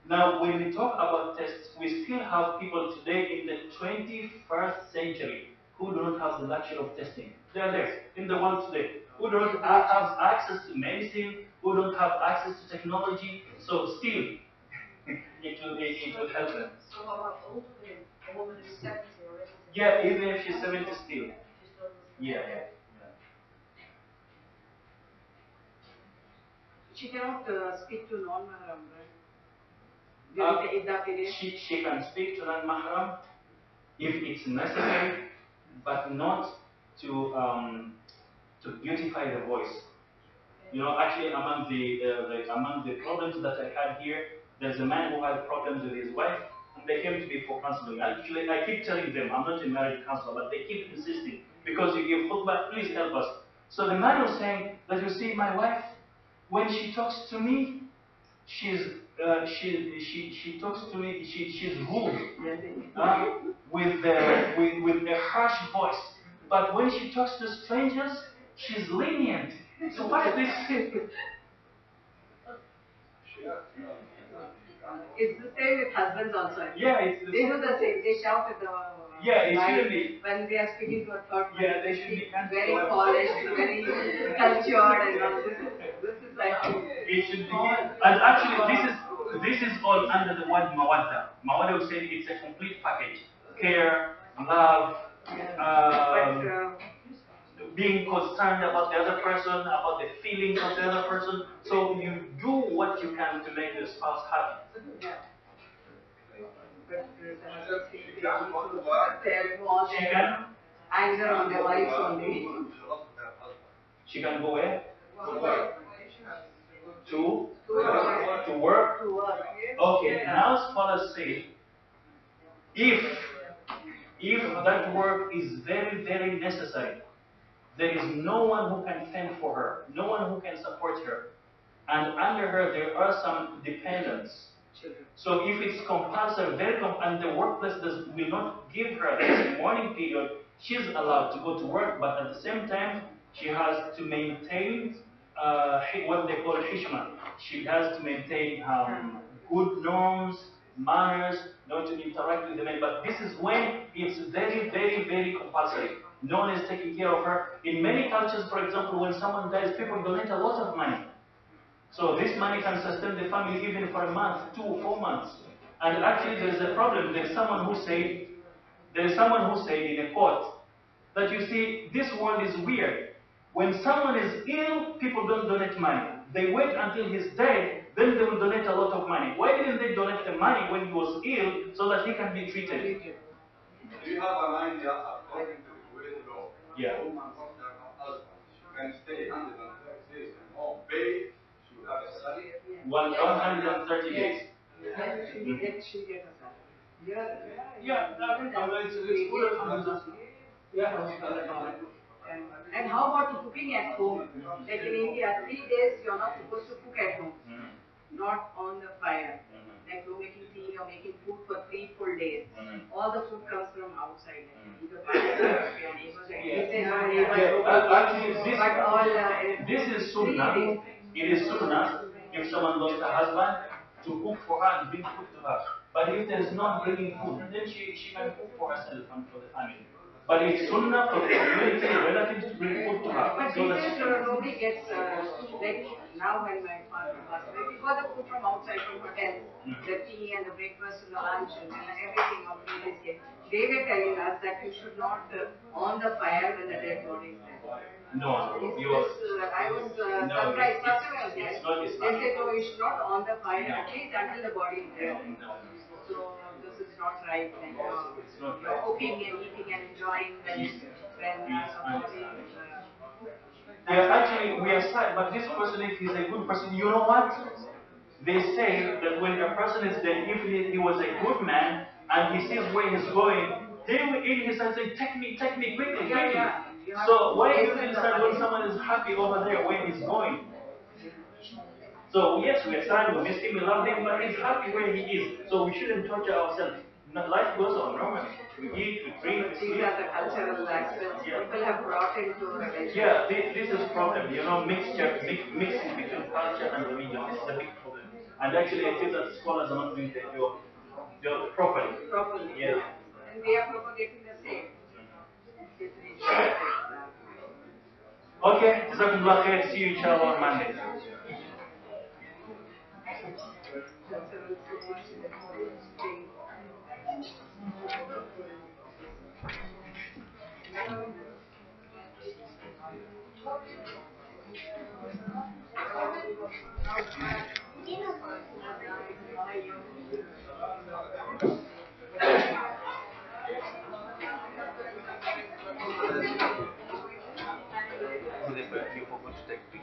Now, when we talk about tests, we still have people today in the 21st century who do not have the luxury of testing. They are there in the world today, who don't have access to medicine, who don't have access to technology. So still, it will help them. So how old a woman who's 70 already? Yeah, even if she's 70 still. Yeah. She cannot speak to non-mahram, right? She can speak to non-mahram if it's necessary, but not to beautify the voice. You know, actually, among the problems that I had here, there's a man who had problems with his wife, and they came to me for counseling. Actually, I keep telling them, I'm not a marriage counselor, but they keep insisting, because you give khutbah, please help us. So the man was saying that, you see, my wife, when she talks to me, she talks to me, she's rude, with a harsh voice. But when she talks to strangers, she's lenient. So what is this? It's the same with husbands also. Yeah, it's they do the same. They shout at the it wife shouldn't be. when they are speaking to a third person. Yeah, they should be very polished, very cultured, and all. This is like it should be. And actually, this is all under the word mawadda. Mawadda would say it's a complete package: care, love, being concerned about the other person, about the feelings of the other person. So you do what you can to make the spouse happy. She can anger on their wives only. She can go where? To work. Okay, now scholars say if that work is very, very necessary, there is no one who can fend for her, no one who can support her, and under her there are some dependents. So if it's compulsory, and the workplace will not give her this morning period, she's allowed to go to work, but at the same time, she has to maintain what they call hishma. She has to maintain good norms, manners, not to interact with the men. But this is when it's very, very, very compulsory. No one is taking care of her. In many cultures, for example, when someone dies, people donate a lot of money. So this money can sustain the family even for a month, 2 or 4 months. And actually, there is a problem. There is someone who said in a court that you see, this world is weird. When someone is ill, people don't donate money. They wait until he's dead, then they will donate a lot of money. Why didn't they donate the money when he was ill so that he can be treated? Do you have an idea according to the Kuwait law? Yeah. A woman after her husband can stay 130 days in home paid to have a salary? 130 days. She gets a salary. It's good. Yeah. And how about cooking at home? Like in India, 3 days you're not supposed to cook at home, not on the fire. Like you're making tea or making food for 3 full days. All the food comes from outside, like either This is sunnah. It is sunnah if someone lost a husband to cook for her and bring food to her. But if there is no one bringing food, then she can cook for herself and for the family. But it's sunnah for the community relatives to bring food to her. But these days nobody gets, like now when my father passed away, we got the food from outside, from hotels. The tea and the breakfast and the lunch and everything on 3 days came. They were telling us that you should not on the fire when the dead body is there. No, I was surprised. First time I was there. They said, no, you should not on the fire at least until the body is there. So this is not right. Like you're cooking and eating and enjoying when a body is. Actually, we are sad, but this person, if he's a good person, you know what? They say that when a person is dead, if he was a good man and he sees where he's going, he will in his and say, take me quickly. So why do you feel sad when someone is happy over there where he's going? So yes, we are sad, we miss him, we love him, but he's happy where he is. So we shouldn't torture ourselves. Life goes on normally. We eat, we drink, we sleep. These are the cultural aspects people have brought into religion. Yeah, this is problem. Mixing between culture and religion. This is a big problem. And actually, I feel that scholars are not doing their job properly. Yeah. And they are propagating the same. Okay, Jazakumullah khair. See you inshallah on Monday. You forgot to take pictures.